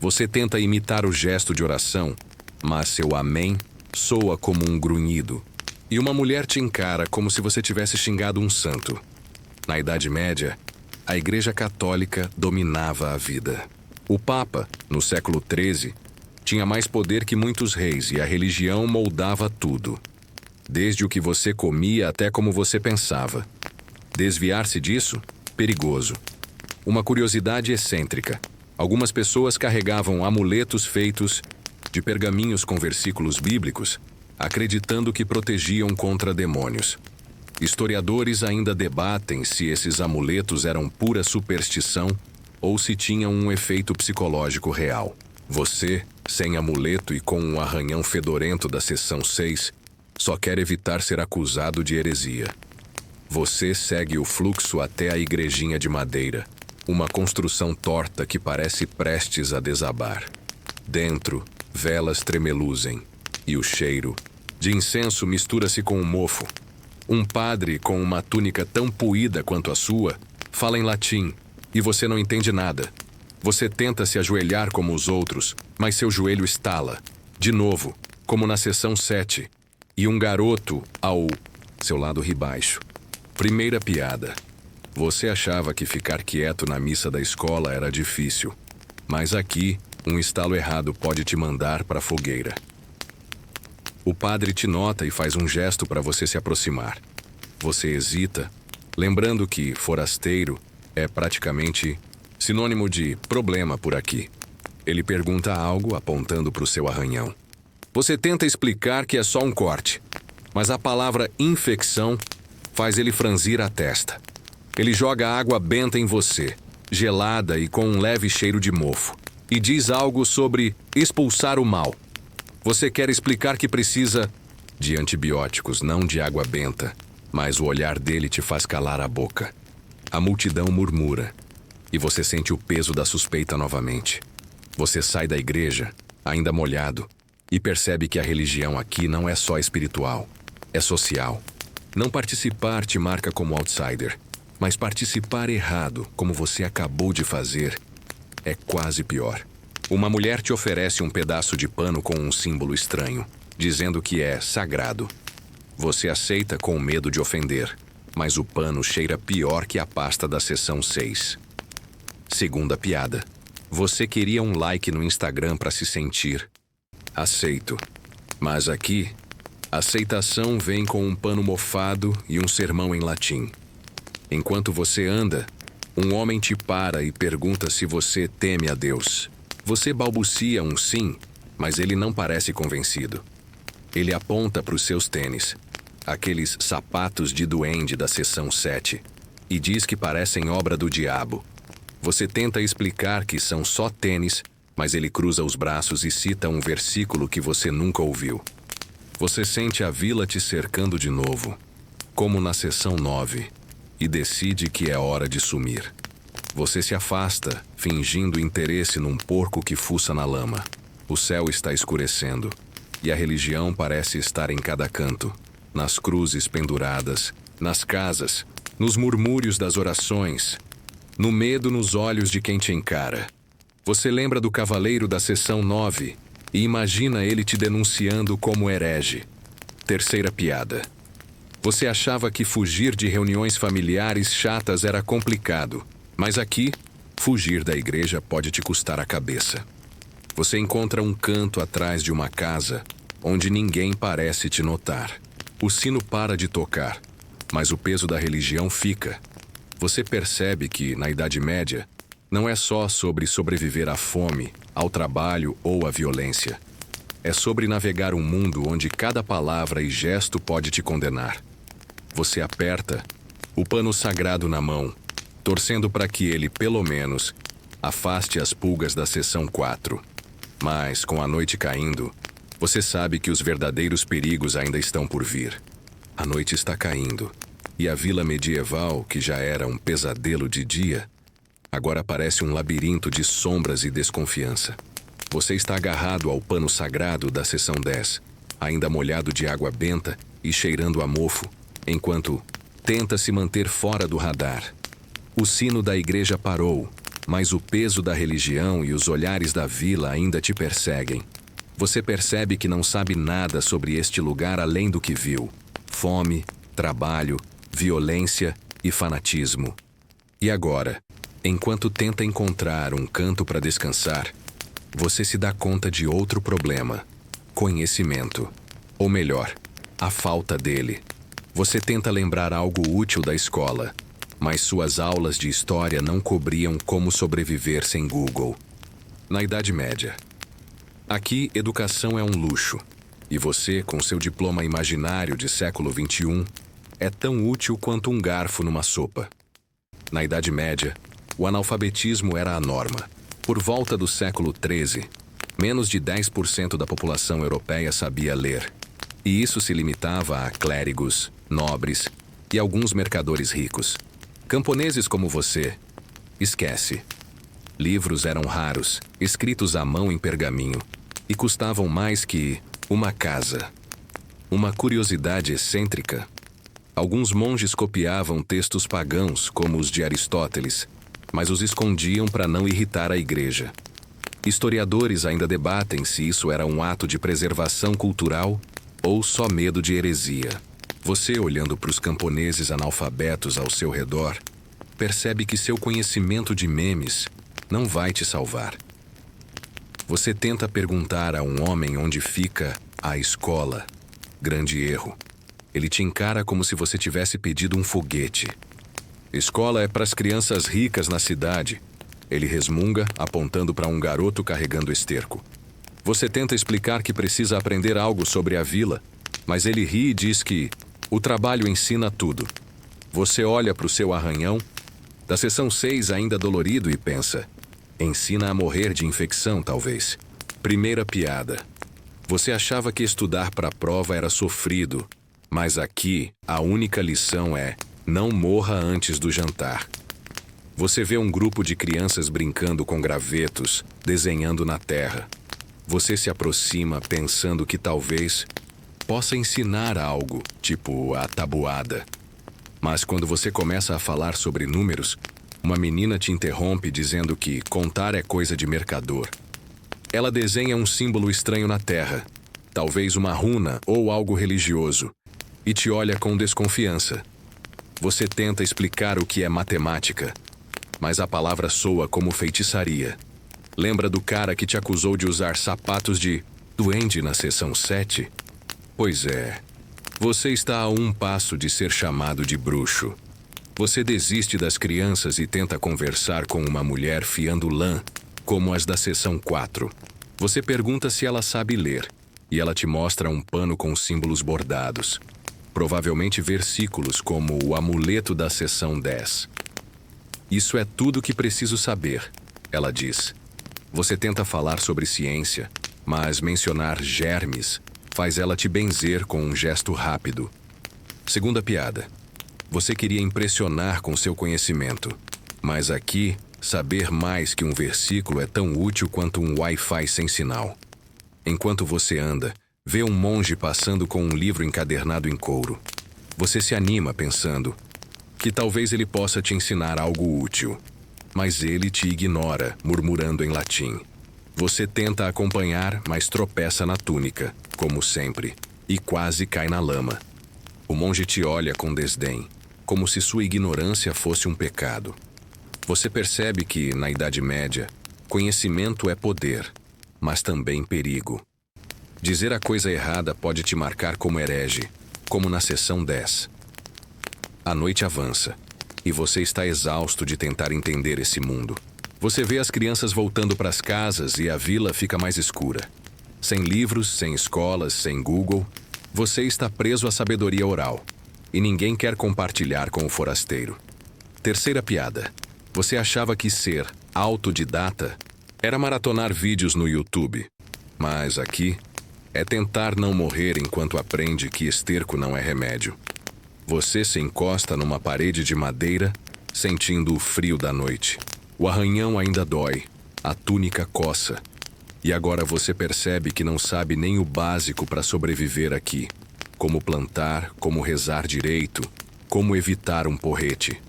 Speaker 1: Você tenta imitar o gesto de oração, mas seu amém soa como um grunhido. E uma mulher te encara como se você tivesse xingado um santo. Na Idade Média, a Igreja Católica dominava a vida. O Papa, no século XIII, tinha mais poder que muitos reis e a religião moldava tudo. Desde o que você comia até como você pensava. Desviar-se disso? Perigoso. Uma curiosidade excêntrica. Algumas pessoas carregavam amuletos feitos de pergaminhos com versículos bíblicos, acreditando que protegiam contra demônios. Historiadores ainda debatem se esses amuletos eram pura superstição ou se tinham um efeito psicológico real. Você, sem amuleto e com um arranhão fedorento da seção 6, só quer evitar ser acusado de heresia. Você segue o fluxo até a igrejinha de madeira, uma construção torta que parece prestes a desabar. Dentro, velas tremeluzem, e o cheiro de incenso mistura-se com o mofo. Um padre com uma túnica tão puída quanto a sua fala em latim, e você não entende nada. Você tenta se ajoelhar como os outros, mas seu joelho estala, de novo, como na seção 7, e um garoto ao seu lado ribaixo. Primeira piada. Você achava que ficar quieto na missa da escola era difícil, mas aqui, um estalo errado pode te mandar para a fogueira. O padre te nota e faz um gesto para você se aproximar. Você hesita, lembrando que forasteiro é praticamente sinônimo de problema por aqui. Ele pergunta algo apontando para o seu arranhão. Você tenta explicar que é só um corte, mas a palavra infecção faz ele franzir a testa. Ele joga água benta em você, gelada e com um leve cheiro de mofo, e diz algo sobre expulsar o mal. Você quer explicar que precisa de antibióticos, não de água benta, mas o olhar dele te faz calar a boca. A multidão murmura, e você sente o peso da suspeita novamente. Você sai da igreja, ainda molhado, e percebe que a religião aqui não é só espiritual, é social. Não participar te marca como outsider, mas participar errado, como você acabou de fazer, é quase pior. Uma mulher te oferece um pedaço de pano com um símbolo estranho, dizendo que é sagrado. Você aceita com medo de ofender, mas o pano cheira pior que a pasta da seção 6. Segunda piada. Você queria um like no Instagram para se sentir aceito. Mas aqui, aceitação vem com um pano mofado e um sermão em latim. Enquanto você anda, um homem te para e pergunta se você teme a Deus. Você balbucia um sim, mas ele não parece convencido. Ele aponta para os seus tênis, aqueles sapatos de duende da seção 7, e diz que parecem obra do diabo. Você tenta explicar que são só tênis, mas ele cruza os braços e cita um versículo que você nunca ouviu. Você sente a vila te cercando de novo, como na seção 9, e decide que é hora de sumir. Você se afasta, fingindo interesse num porco que fuça na lama. O céu está escurecendo, e a religião parece estar em cada canto, nas cruzes penduradas, nas casas, nos murmúrios das orações, no medo nos olhos de quem te encara. Você lembra do cavaleiro da seção 9 e imagina ele te denunciando como herege. Terceira piada. Você achava que fugir de reuniões familiares chatas era complicado, mas aqui, fugir da igreja pode te custar a cabeça. Você encontra um canto atrás de uma casa onde ninguém parece te notar. O sino para de tocar, mas o peso da religião fica. Você percebe que, na Idade Média, não é só sobre sobreviver à fome, ao trabalho ou à violência. É sobre navegar um mundo onde cada palavra e gesto pode te condenar. Você aperta o pano sagrado na mão, torcendo para que ele, pelo menos, afaste as pulgas da seção 4. Mas, com a noite caindo, você sabe que os verdadeiros perigos ainda estão por vir. A noite está caindo, e a vila medieval, que já era um pesadelo de dia, agora parece um labirinto de sombras e desconfiança. Você está agarrado ao pano sagrado da seção 10, ainda molhado de água benta e cheirando a mofo, enquanto Tenta se manter fora do radar. O sino da igreja parou, mas o peso da religião e os olhares da vila ainda te perseguem. Você percebe que não sabe nada sobre este lugar além do que viu: fome, trabalho, violência e fanatismo. E agora, enquanto tenta encontrar um canto para descansar, você se dá conta de outro problema: conhecimento. Ou melhor, a falta dele. Você tenta lembrar algo útil da escola, mas suas aulas de história não cobriam como sobreviver sem Google. Na Idade Média. Aqui, educação é um luxo, e você, com seu diploma imaginário de século XXI, é tão útil quanto um garfo numa sopa. Na Idade Média, o analfabetismo era a norma. Por volta do século XIII, menos de 10% da população europeia sabia ler, e isso se limitava a clérigos, nobres e alguns mercadores ricos. Camponeses como você, esquece. Livros eram raros, escritos à mão em pergaminho, e custavam mais que uma casa. Uma curiosidade excêntrica: alguns monges copiavam textos pagãos, como os de Aristóteles, mas os escondiam para não irritar a igreja. Historiadores ainda debatem se isso era um ato de preservação cultural ou só medo de heresia. Você, olhando para os camponeses analfabetos ao seu redor, percebe que seu conhecimento de memes não vai te salvar. Você tenta perguntar a um homem onde fica a escola. Grande erro. Ele te encara como se você tivesse pedido um foguete. Escola é para as crianças ricas na cidade. Ele resmunga, apontando para um garoto carregando esterco. Você tenta explicar que precisa aprender algo sobre a vila, mas ele ri e diz que o trabalho ensina tudo. Você olha para o seu arranhão, da seção 6 ainda dolorido, e pensa: ensina a morrer de infecção, talvez. Primeira piada. Você achava que estudar para a prova era sofrido, mas aqui a única lição é: não morra antes do jantar. Você vê um grupo de crianças brincando com gravetos, desenhando na terra. Você se aproxima pensando que talvez possa ensinar algo, tipo a tabuada. Mas quando você começa a falar sobre números, uma menina te interrompe dizendo que contar é coisa de mercador. Ela desenha um símbolo estranho na terra, talvez uma runa ou algo religioso, e te olha com desconfiança. Você tenta explicar o que é matemática, mas a palavra soa como feitiçaria. Lembra do cara que te acusou de usar sapatos de duende na seção 7? Pois é, você está a um passo de ser chamado de bruxo. Você desiste das crianças e tenta conversar com uma mulher fiando lã, como as da seção 4. Você pergunta se ela sabe ler, e ela te mostra um pano com símbolos bordados. Provavelmente versículos como o amuleto da seção 10. Isso é tudo que preciso saber, ela diz. Você tenta falar sobre ciência, mas mencionar germes faz ela te benzer com um gesto rápido. Segunda piada. Você queria impressionar com seu conhecimento, mas aqui, saber mais que um versículo é tão útil quanto um Wi-Fi sem sinal. Enquanto você anda, vê um monge passando com um livro encadernado em couro. Você se anima pensando que talvez ele possa te ensinar algo útil. Mas ele te ignora, murmurando em latim. Você tenta acompanhar, mas tropeça na túnica, como sempre, e quase cai na lama. O monge te olha com desdém, como se sua ignorância fosse um pecado. Você percebe que, na Idade Média, conhecimento é poder, mas também perigo. Dizer a coisa errada pode te marcar como herege, como na seção 10. A noite avança, e você está exausto de tentar entender esse mundo. Você vê as crianças voltando para as casas e a vila fica mais escura. Sem livros, sem escolas, sem Google, você está preso à sabedoria oral, e ninguém quer compartilhar com o forasteiro. Terceira piada. Você achava que ser autodidata era maratonar vídeos no YouTube, mas aqui é tentar não morrer enquanto aprende que esterco não é remédio. Você se encosta numa parede de madeira, sentindo o frio da noite. O arranhão ainda dói, a túnica coça. E agora você percebe que não sabe nem o básico para sobreviver aqui. Como plantar, como rezar direito, Como evitar um porrete?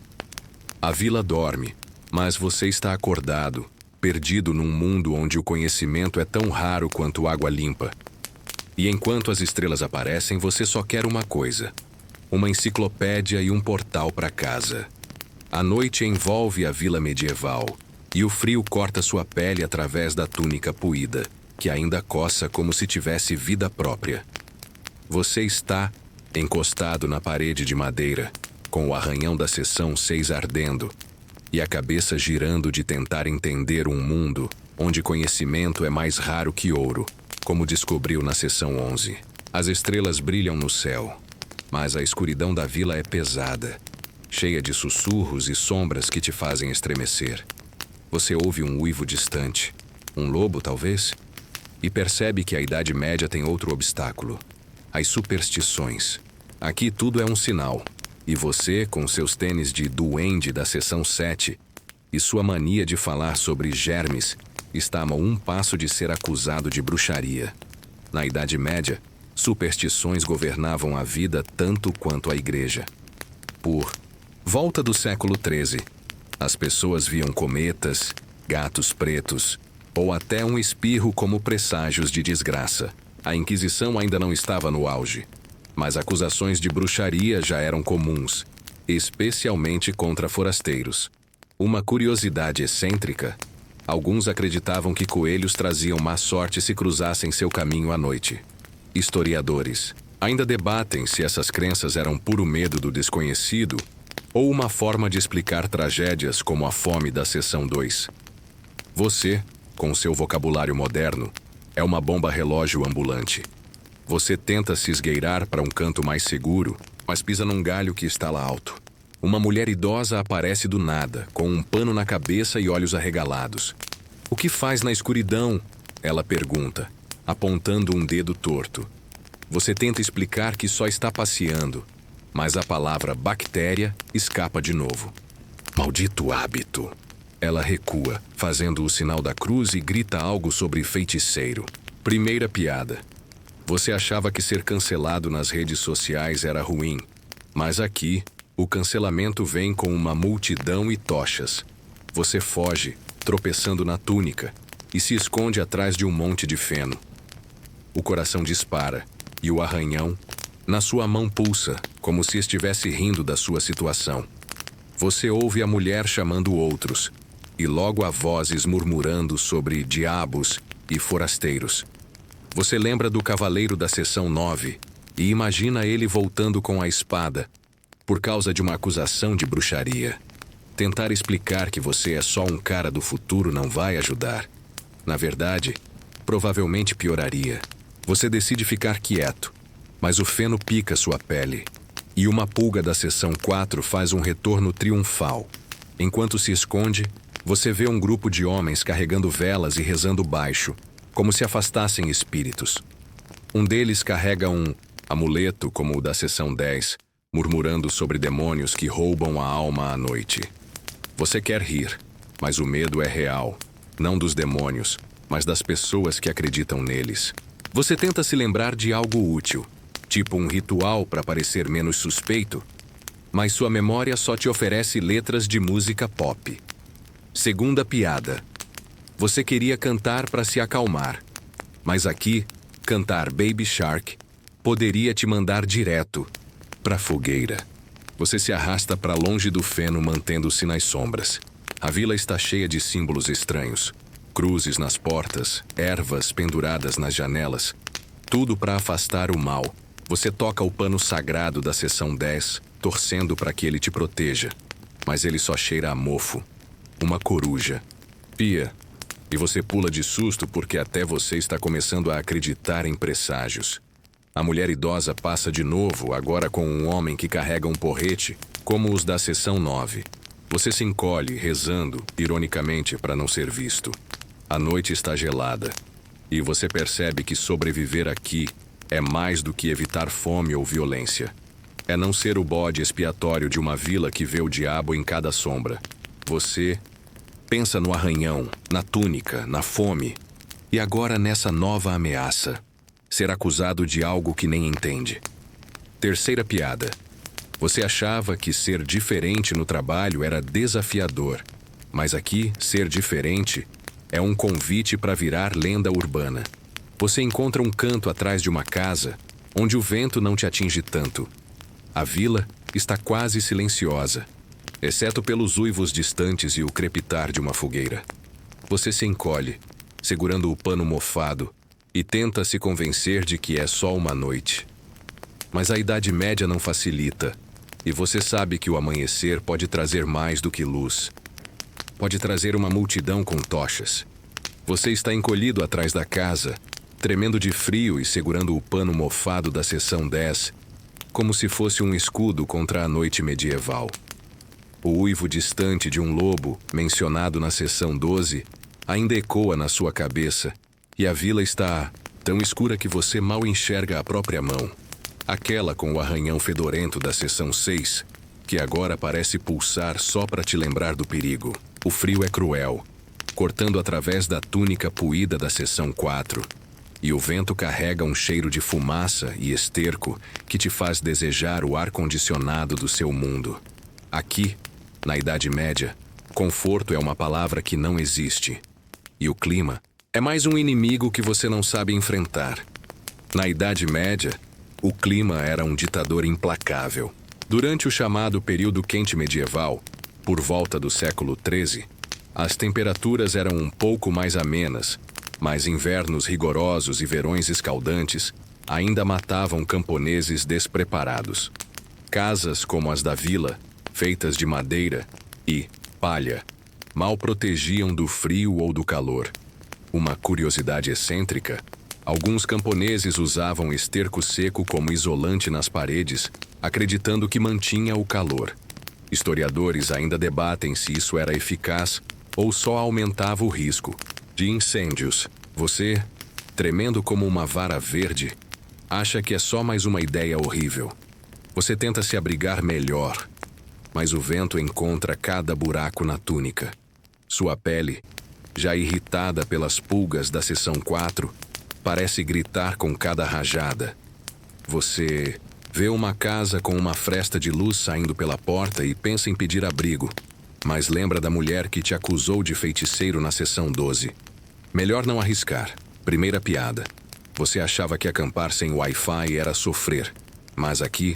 Speaker 1: A vila dorme, mas você está acordado, perdido num mundo onde o conhecimento é tão raro quanto água limpa. E enquanto as estrelas aparecem, você só quer uma coisa: uma enciclopédia e um portal para casa. A noite envolve a vila medieval, e o frio corta sua pele através da túnica puída, que ainda coça como se tivesse vida própria. Você está encostado na parede de madeira, com o arranhão da seção 6 ardendo, e a cabeça girando de tentar entender um mundo onde conhecimento é mais raro que ouro, como descobriu na seção 11. As estrelas brilham no céu, mas a escuridão da vila é pesada, cheia de sussurros e sombras que te fazem estremecer. Você ouve um uivo distante, um lobo talvez, e percebe que a Idade Média tem outro obstáculo: as superstições. Aqui tudo é um sinal, e você, com seus tênis de duende da seção 7 e sua mania de falar sobre germes, está a um passo de ser acusado de bruxaria. Na Idade Média, superstições governavam a vida tanto quanto a igreja. Por volta do século XIII, as pessoas viam cometas, gatos pretos, ou até um espirro como presságios de desgraça. A Inquisição ainda não estava no auge, mas acusações de bruxaria já eram comuns, especialmente contra forasteiros. Uma curiosidade excêntrica: alguns acreditavam que coelhos traziam má sorte se cruzassem seu caminho à noite. Historiadores ainda debatem se essas crenças eram puro medo do desconhecido ou uma forma de explicar tragédias como a fome da seção 2. Você, com seu vocabulário moderno, é uma bomba relógio ambulante. Você tenta se esgueirar para um canto mais seguro, mas pisa num galho que estala alto. Uma mulher idosa aparece do nada, com um pano na cabeça e olhos arregalados. "O que faz na escuridão?" ela pergunta, apontando um dedo torto. Você tenta explicar que só está passeando, mas a palavra bactéria escapa de novo. "Maldito hábito!" Ela recua, fazendo o sinal da cruz e grita algo sobre feiticeiro. Primeira piada. Você achava que ser cancelado nas redes sociais era ruim, mas aqui, o cancelamento vem com uma multidão e tochas. Você foge, tropeçando na túnica, e se esconde atrás de um monte de feno. O coração dispara, e o arranhão, na sua mão pulsa, como se estivesse rindo da sua situação. Você ouve a mulher chamando outros, e logo há vozes murmurando sobre diabos e forasteiros. Você lembra do cavaleiro da seção 9 e imagina ele voltando com a espada, por causa de uma acusação de bruxaria. Tentar explicar que você é só um cara do futuro não vai ajudar. Na verdade, provavelmente pioraria. Você decide ficar quieto, mas o feno pica sua pele, e uma pulga da seção 4 faz um retorno triunfal. Enquanto se esconde, você vê um grupo de homens carregando velas e rezando baixo, como se afastassem espíritos. Um deles carrega um amuleto como o da seção 10, murmurando sobre demônios que roubam a alma à noite. Você quer rir, mas o medo é real, não dos demônios, mas das pessoas que acreditam neles. Você tenta se lembrar de algo útil, tipo um ritual para parecer menos suspeito, mas sua memória só te oferece letras de música pop. Segunda piada. Você queria cantar para se acalmar, mas aqui, cantar Baby Shark poderia te mandar direto para a fogueira. Você se arrasta para longe do feno, mantendo-se nas sombras. A vila está cheia de símbolos estranhos. Cruzes nas portas, ervas penduradas nas janelas. Tudo para afastar o mal. Você toca o pano sagrado da seção 10, torcendo para que ele te proteja. Mas ele só cheira a mofo. Uma coruja. Pia. E você pula de susto porque até você está começando a acreditar em presságios. A mulher idosa passa de novo, agora com um homem que carrega um porrete, como os da seção 9. Você se encolhe, rezando, ironicamente, para não ser visto. A noite está gelada, e você percebe que sobreviver aqui é mais do que evitar fome ou violência. É não ser o bode expiatório de uma vila que vê o diabo em cada sombra. Você pensa no arranhão, na túnica, na fome, e agora nessa nova ameaça. Ser acusado de algo que nem entende. Terceira piada. Você achava que ser diferente no trabalho era desafiador, mas aqui, ser diferente é um convite para virar lenda urbana. Você encontra um canto atrás de uma casa onde o vento não te atinge tanto. A vila está quase silenciosa, exceto pelos uivos distantes e o crepitar de uma fogueira. Você se encolhe, segurando o pano mofado, e tenta se convencer de que é só uma noite. Mas a Idade Média não facilita, e você sabe que o amanhecer pode trazer mais do que luz. Pode trazer uma multidão com tochas. Você está encolhido atrás da casa, tremendo de frio e segurando o pano mofado da seção 10, como se fosse um escudo contra a noite medieval. O uivo distante de um lobo, mencionado na seção 12, ainda ecoa na sua cabeça, e a vila está tão escura que você mal enxerga a própria mão. Aquela com o arranhão fedorento da seção 6, que agora parece pulsar só para te lembrar do perigo. O frio é cruel, cortando através da túnica puída da seção 4, e o vento carrega um cheiro de fumaça e esterco que te faz desejar o ar-condicionado do seu mundo. Aqui, na Idade Média, conforto é uma palavra que não existe. E o clima é mais um inimigo que você não sabe enfrentar. Na Idade Média, o clima era um ditador implacável. Durante o chamado período quente medieval, por volta do século XIII, as temperaturas eram um pouco mais amenas, mas invernos rigorosos e verões escaldantes ainda matavam camponeses despreparados. Casas como as da vila, feitas de madeira e palha, mal protegiam do frio ou do calor. Uma curiosidade excêntrica: alguns camponeses usavam esterco seco como isolante nas paredes, acreditando que mantinha o calor. Historiadores ainda debatem se isso era eficaz ou só aumentava o risco de incêndios. Você, tremendo como uma vara verde, acha que é só mais uma ideia horrível. Você tenta se abrigar melhor, mas o vento encontra cada buraco na túnica. Sua pele, já irritada pelas pulgas da seção 4, parece gritar com cada rajada. Você vê uma casa com uma fresta de luz saindo pela porta e pensa em pedir abrigo, mas lembra da mulher que te acusou de feiticeiro na seção 12. Melhor não arriscar. Primeira piada. Você achava que acampar sem Wi-Fi era sofrer, mas aqui,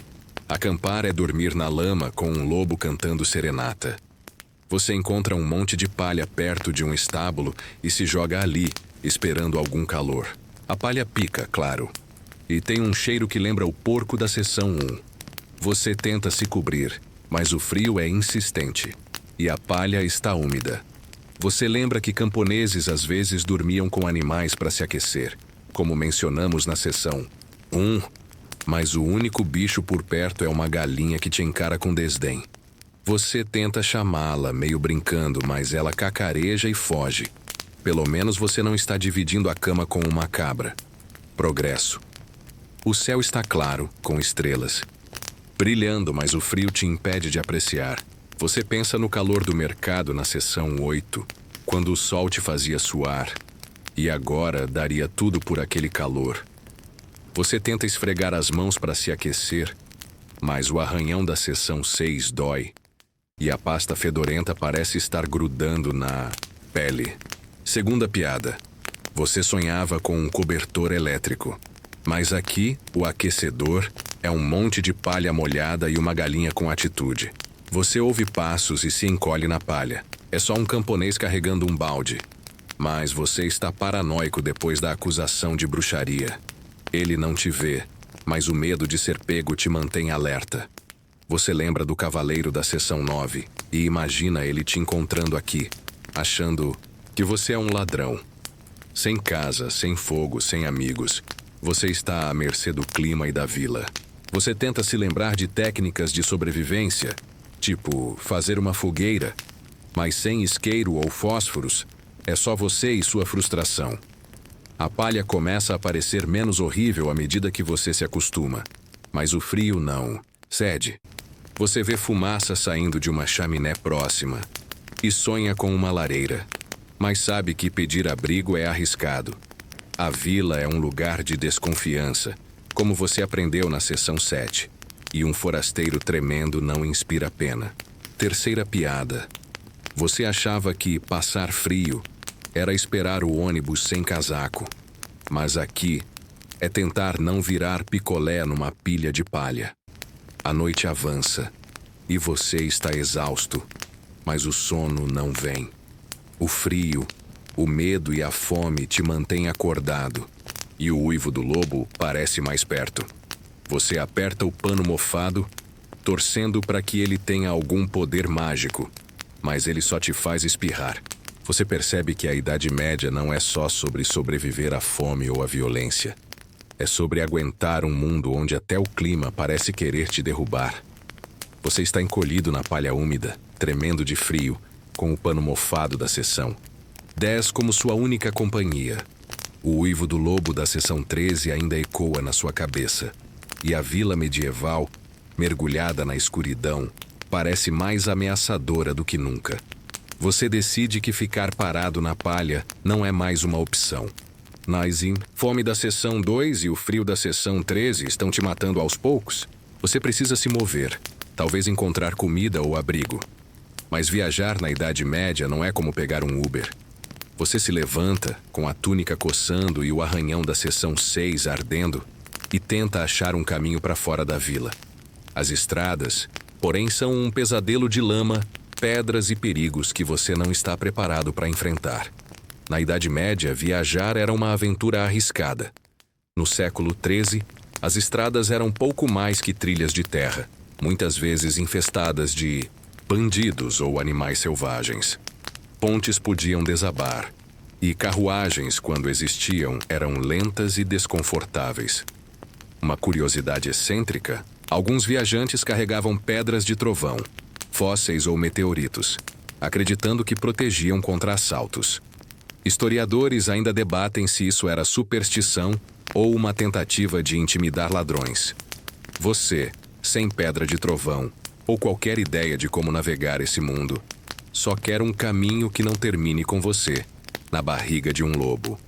Speaker 1: acampar é dormir na lama com um lobo cantando serenata. Você encontra um monte de palha perto de um estábulo e se joga ali, esperando algum calor. A palha pica, claro, e tem um cheiro que lembra o porco da seção 1. Você tenta se cobrir, mas o frio é insistente, e a palha está úmida. Você lembra que camponeses às vezes dormiam com animais para se aquecer, como mencionamos na seção 1, mas o único bicho por perto é uma galinha que te encara com desdém. Você tenta chamá-la, meio brincando, mas ela cacareja e foge. Pelo menos você não está dividindo a cama com uma cabra. Progresso. O céu está claro, com estrelas, brilhando, mas o frio te impede de apreciar. Você pensa no calor do mercado na seção 8, quando o sol te fazia suar, e agora daria tudo por aquele calor. Você tenta esfregar as mãos para se aquecer, mas o arranhão da seção 6 dói, e a pasta fedorenta parece estar grudando na pele. Segunda piada. Você sonhava com um cobertor elétrico, mas aqui o aquecedor é um monte de palha molhada e uma galinha com atitude. Você ouve passos e se encolhe na palha. É só um camponês carregando um balde. Mas você está paranoico depois da acusação de bruxaria. Ele não te vê, mas o medo de ser pego te mantém alerta. Você lembra do cavaleiro da seção 9 e imagina ele te encontrando aqui, achando que você é um ladrão. Sem casa, sem fogo, sem amigos, você está à mercê do clima e da vila. Você tenta se lembrar de técnicas de sobrevivência, tipo fazer uma fogueira, mas sem isqueiro ou fósforos, é só você e sua frustração. A palha começa a parecer menos horrível à medida que você se acostuma, mas o frio não cede. Você vê fumaça saindo de uma chaminé próxima e sonha com uma lareira, mas sabe que pedir abrigo é arriscado. A vila é um lugar de desconfiança, como você aprendeu na seção 7. e um forasteiro tremendo não inspira pena. Terceira piada. Você achava que passar frio era esperar o ônibus sem casaco, mas aqui é tentar não virar picolé numa pilha de palha. A noite avança e você está exausto, mas o sono não vem. O frio, o medo e a fome te mantêm acordado, e o uivo do lobo parece mais perto. Você aperta o pano mofado, torcendo para que ele tenha algum poder mágico, mas ele só te faz espirrar. Você percebe que a Idade Média não é só sobre sobreviver à fome ou à violência. É sobre aguentar um mundo onde até o clima parece querer te derrubar. Você está encolhido na palha úmida, tremendo de frio, com o pano mofado da seção 10 como sua única companhia. O uivo do lobo da seção 13 ainda ecoa na sua cabeça, e a vila medieval, mergulhada na escuridão, parece mais ameaçadora do que nunca. Você decide que ficar parado na palha não é mais uma opção. Naizim, fome da seção 2 e o frio da seção 13 estão te matando aos poucos. Você precisa se mover, talvez encontrar comida ou abrigo. Mas viajar na Idade Média não é como pegar um Uber. Você se levanta, com a túnica coçando e o arranhão da seção 6 ardendo, e tenta achar um caminho para fora da vila. As estradas, porém, são um pesadelo de lama, pedras e perigos que você não está preparado para enfrentar. Na Idade Média, viajar era uma aventura arriscada. No século XIII, as estradas eram pouco mais que trilhas de terra, muitas vezes infestadas de bandidos ou animais selvagens. Pontes podiam desabar, e carruagens, quando existiam, eram lentas e desconfortáveis. Uma curiosidade excêntrica, alguns viajantes carregavam pedras de trovão, fósseis ou meteoritos, acreditando que protegiam contra assaltos. Historiadores ainda debatem se isso era superstição ou uma tentativa de intimidar ladrões. Você, sem pedra de trovão, ou qualquer ideia de como navegar esse mundo, só quer um caminho que não termine com você, na barriga de um lobo.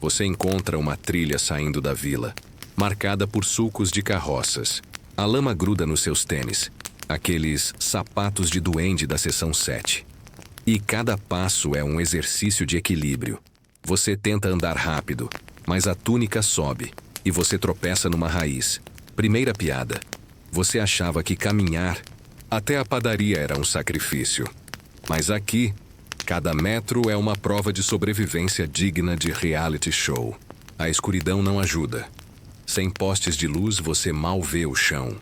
Speaker 1: Você encontra uma trilha saindo da vila, marcada por sulcos de carroças. A lama gruda nos seus tênis, aqueles sapatos de duende da seção 7. E cada passo é um exercício de equilíbrio. Você tenta andar rápido, mas a túnica sobe, e você tropeça numa raiz. Primeira piada. Você achava que caminhar até a padaria era um sacrifício. Mas aqui, cada metro é uma prova de sobrevivência digna de reality show. A escuridão não ajuda. Sem postes de luz, você mal vê o chão.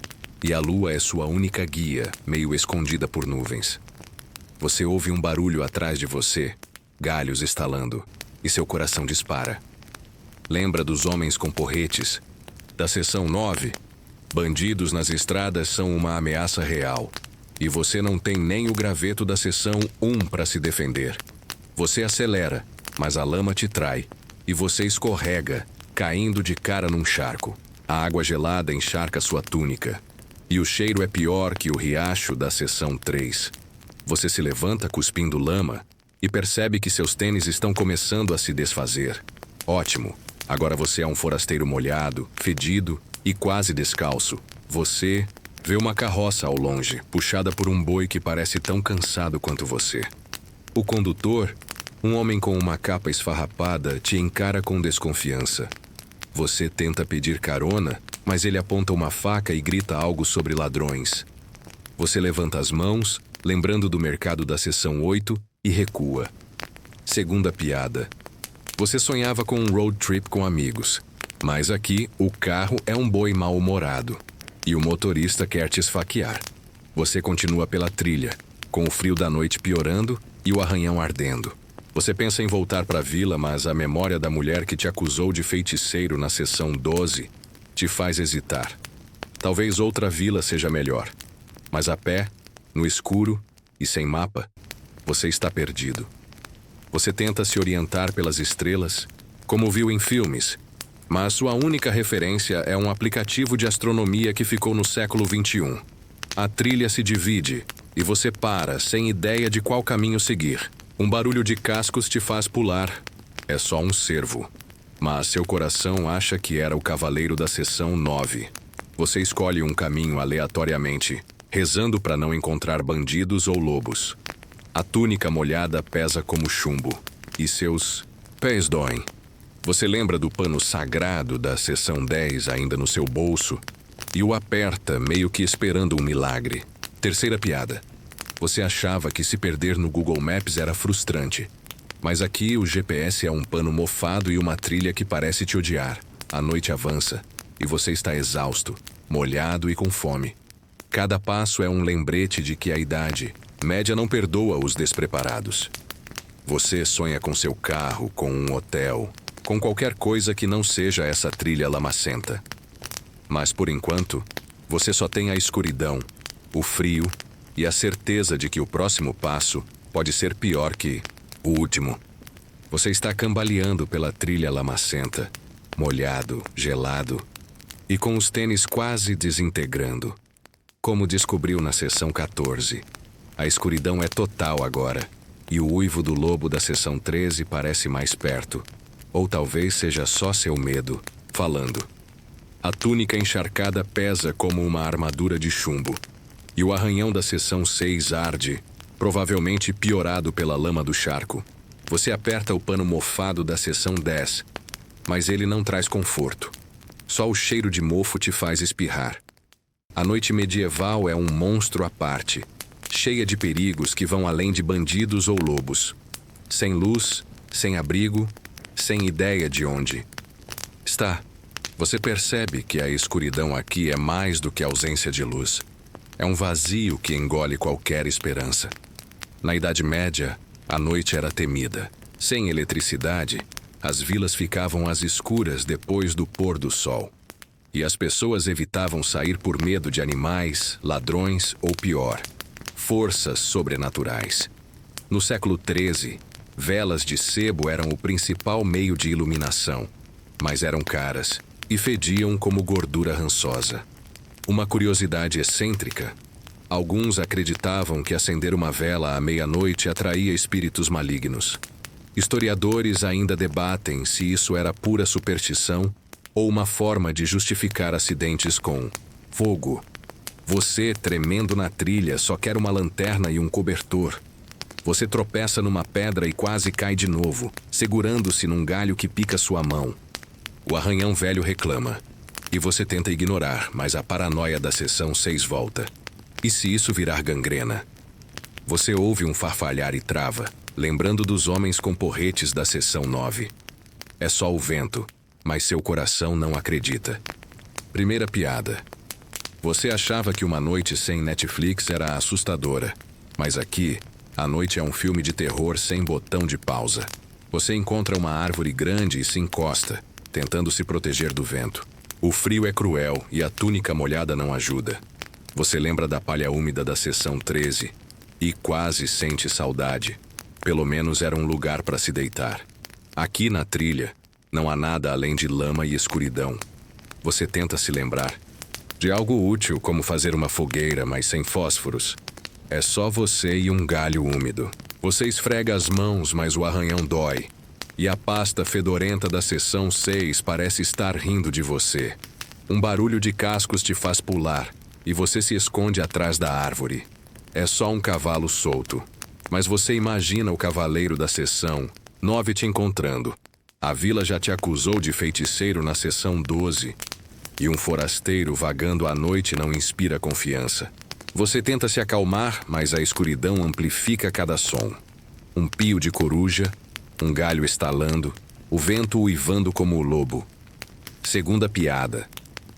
Speaker 1: E a lua é sua única guia, meio escondida por nuvens. Você ouve um barulho atrás de você, galhos estalando, e seu coração dispara. Lembra dos homens com porretes? Da seção 9? Bandidos nas estradas são uma ameaça real. E você não tem nem o graveto da seção 1 para se defender. Você acelera, mas a lama te trai, e você escorrega, caindo de cara num charco. A água gelada encharca sua túnica, e o cheiro é pior que o riacho da seção 3. Você se levanta cuspindo lama e percebe que seus tênis estão começando a se desfazer. Ótimo, agora você é um forasteiro molhado, fedido e quase descalço. Você vê uma carroça ao longe, puxada por um boi que parece tão cansado quanto você. O condutor, um homem com uma capa esfarrapada, te encara com desconfiança. Você tenta pedir carona, mas ele aponta uma faca e grita algo sobre ladrões. Você levanta as mãos, lembrando do mercado da seção 8, e recua. Segunda piada. Você sonhava com um road trip com amigos, mas aqui o carro é um boi mal-humorado, e o motorista quer te esfaquear. Você continua pela trilha, com o frio da noite piorando e o arranhão ardendo. Você pensa em voltar para a vila, mas a memória da mulher que te acusou de feiticeiro na seção 12 te faz hesitar. Talvez outra vila seja melhor, mas a pé, no escuro e sem mapa, você está perdido. Você tenta se orientar pelas estrelas, como viu em filmes, mas sua única referência é um aplicativo de astronomia que ficou no século XXI. A trilha se divide e você para, sem ideia de qual caminho seguir. Um barulho de cascos te faz pular. É só um cervo. Mas seu coração acha que era o cavaleiro da seção 9. Você escolhe um caminho aleatoriamente, rezando para não encontrar bandidos ou lobos. A túnica molhada pesa como chumbo, e seus pés doem. Você lembra do pano sagrado da seção 10 ainda no seu bolso e o aperta, meio que esperando um milagre. Terceira piada. Você achava que se perder no Google Maps era frustrante. Mas aqui o GPS é um pano mofado e uma trilha que parece te odiar. A noite avança e você está exausto, molhado e com fome. Cada passo é um lembrete de que a idade média não perdoa os despreparados. Você sonha com seu carro, com um hotel, com qualquer coisa que não seja essa trilha lamacenta. Mas por enquanto, você só tem a escuridão, o frio e a certeza de que o próximo passo pode ser pior que o último. Você está cambaleando pela trilha lamacenta, molhado, gelado e com os tênis quase desintegrando. Como descobriu na seção 14, a escuridão é total agora, e o uivo do lobo da seção 13 parece mais perto. Ou talvez seja só seu medo, falando. A túnica encharcada pesa como uma armadura de chumbo, e o arranhão da seção 6 arde, provavelmente piorado pela lama do charco. Você aperta o pano mofado da seção 10, mas ele não traz conforto. Só o cheiro de mofo te faz espirrar. A noite medieval é um monstro à parte, cheia de perigos que vão além de bandidos ou lobos. Sem luz, sem abrigo, sem ideia de onde está. Você percebe que a escuridão aqui é mais do que ausência de luz. É um vazio que engole qualquer esperança. Na Idade Média, a noite era temida. Sem eletricidade, as vilas ficavam às escuras depois do pôr do sol. E as pessoas evitavam sair por medo de animais, ladrões ou pior, forças sobrenaturais. No século XIII, velas de sebo eram o principal meio de iluminação, mas eram caras e fediam como gordura rançosa. Uma curiosidade excêntrica: alguns acreditavam que acender uma vela à meia-noite atraía espíritos malignos. Historiadores ainda debatem se isso era pura superstição ou uma forma de justificar acidentes com fogo. Você, tremendo na trilha, só quer uma lanterna e um cobertor. Você tropeça numa pedra e quase cai de novo, segurando-se num galho que pica sua mão. O arranhão velho reclama, e você tenta ignorar, mas a paranoia da seção 6 volta. E se isso virar gangrena? Você ouve um farfalhar e trava, lembrando dos homens com porretes da seção 9. É só o vento, mas seu coração não acredita. Primeira piada. Você achava que uma noite sem Netflix era assustadora, mas aqui, a noite é um filme de terror sem botão de pausa. Você encontra uma árvore grande e se encosta, tentando se proteger do vento. O frio é cruel e a túnica molhada não ajuda. Você lembra da palha úmida da seção 13 e quase sente saudade. Pelo menos era um lugar para se deitar. Aqui na trilha, não há nada além de lama e escuridão. Você tenta se lembrar de algo útil, como fazer uma fogueira, mas sem fósforos. É só você e um galho úmido. Você esfrega as mãos, mas o arranhão dói. E a pasta fedorenta da seção 6 parece estar rindo de você. Um barulho de cascos te faz pular, e você se esconde atrás da árvore. É só um cavalo solto. Mas você imagina o cavaleiro da seção 9 te encontrando. A vila já te acusou de feiticeiro na seção 12. E um forasteiro vagando à noite não inspira confiança. Você tenta se acalmar, mas a escuridão amplifica cada som. Um pio de coruja, um galho estalando, o vento uivando como o lobo. Segunda piada.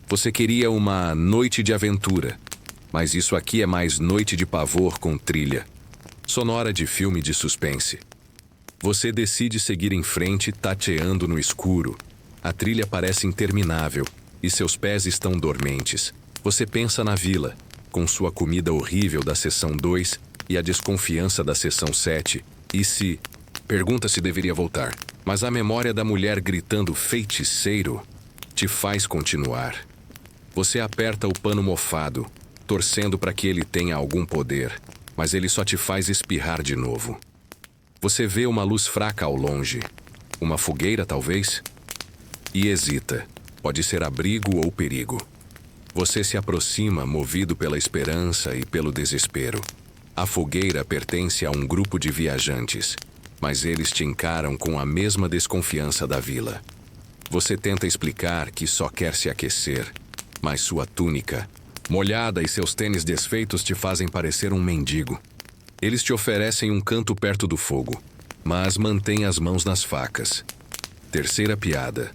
Speaker 1: Você queria uma noite de aventura, mas isso aqui é mais noite de pavor com trilha sonora de filme de suspense. Você decide seguir em frente, tateando no escuro. A trilha parece interminável e seus pés estão dormentes. Você pensa na vila, com sua comida horrível da seção 2 e a desconfiança da seção 7. E se... Pergunta se deveria voltar. Mas a memória da mulher gritando feiticeiro te faz continuar. Você aperta o pano mofado, torcendo para que ele tenha algum poder, mas ele só te faz espirrar de novo. Você vê uma luz fraca ao longe. Uma fogueira, talvez? E hesita. Pode ser abrigo ou perigo. Você se aproxima movido pela esperança e pelo desespero. A fogueira pertence a um grupo de viajantes, mas eles te encaram com a mesma desconfiança da vila. Você tenta explicar que só quer se aquecer, mas sua túnica, molhada e seus tênis desfeitos te fazem parecer um mendigo. Eles te oferecem um canto perto do fogo, mas mantém as mãos nas facas. Terceira piada.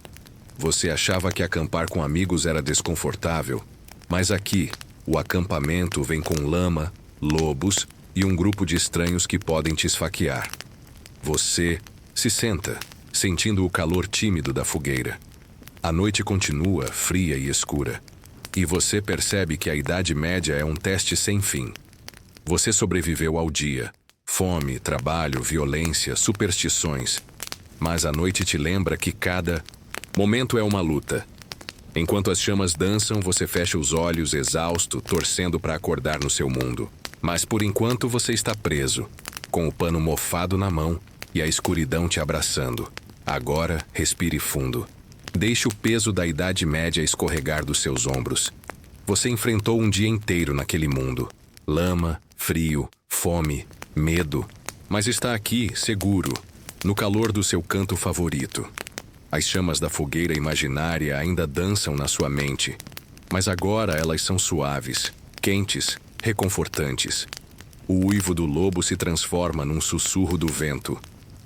Speaker 1: Você achava que acampar com amigos era desconfortável, mas aqui, o acampamento vem com lama, lobos e um grupo de estranhos que podem te esfaquear. Você se senta, sentindo o calor tímido da fogueira. A noite continua fria e escura, e você percebe que a Idade Média é um teste sem fim. Você sobreviveu ao dia. Fome, trabalho, violência, superstições. Mas a noite te lembra que cada momento é uma luta. Enquanto as chamas dançam, você fecha os olhos, exausto, torcendo para acordar no seu mundo. Mas por enquanto você está preso, com o pano mofado na mão e a escuridão te abraçando. Agora, respire fundo. Deixe o peso da Idade Média escorregar dos seus ombros. Você enfrentou um dia inteiro naquele mundo. Lama, frio, fome, medo. Mas está aqui, seguro, no calor do seu canto favorito. As chamas da fogueira imaginária ainda dançam na sua mente, mas agora elas são suaves, quentes, reconfortantes. O uivo do lobo se transforma num sussurro do vento,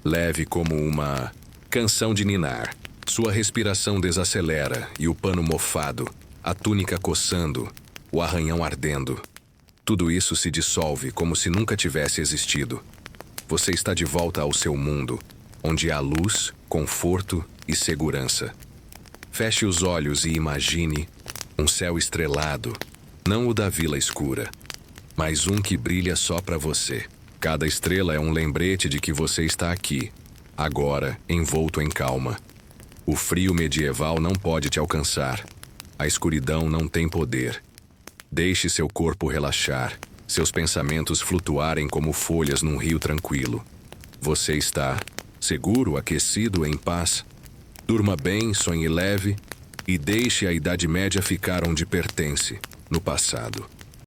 Speaker 1: leve como uma canção de ninar. Sua respiração desacelera e o pano mofado, a túnica coçando, o arranhão ardendo. Tudo isso se dissolve como se nunca tivesse existido. Você está de volta ao seu mundo, onde há luz, conforto e segurança. Feche os olhos e imagine um céu estrelado, não o da vila escura, mas um que brilha só para você. Cada estrela é um lembrete de que você está aqui, agora envolto em calma. O frio medieval não pode te alcançar. A escuridão não tem poder. Deixe seu corpo relaxar, seus pensamentos flutuarem como folhas num rio tranquilo. Você está seguro, aquecido, em paz. Durma bem, sonhe leve e deixe a Idade Média ficar onde pertence, no passado.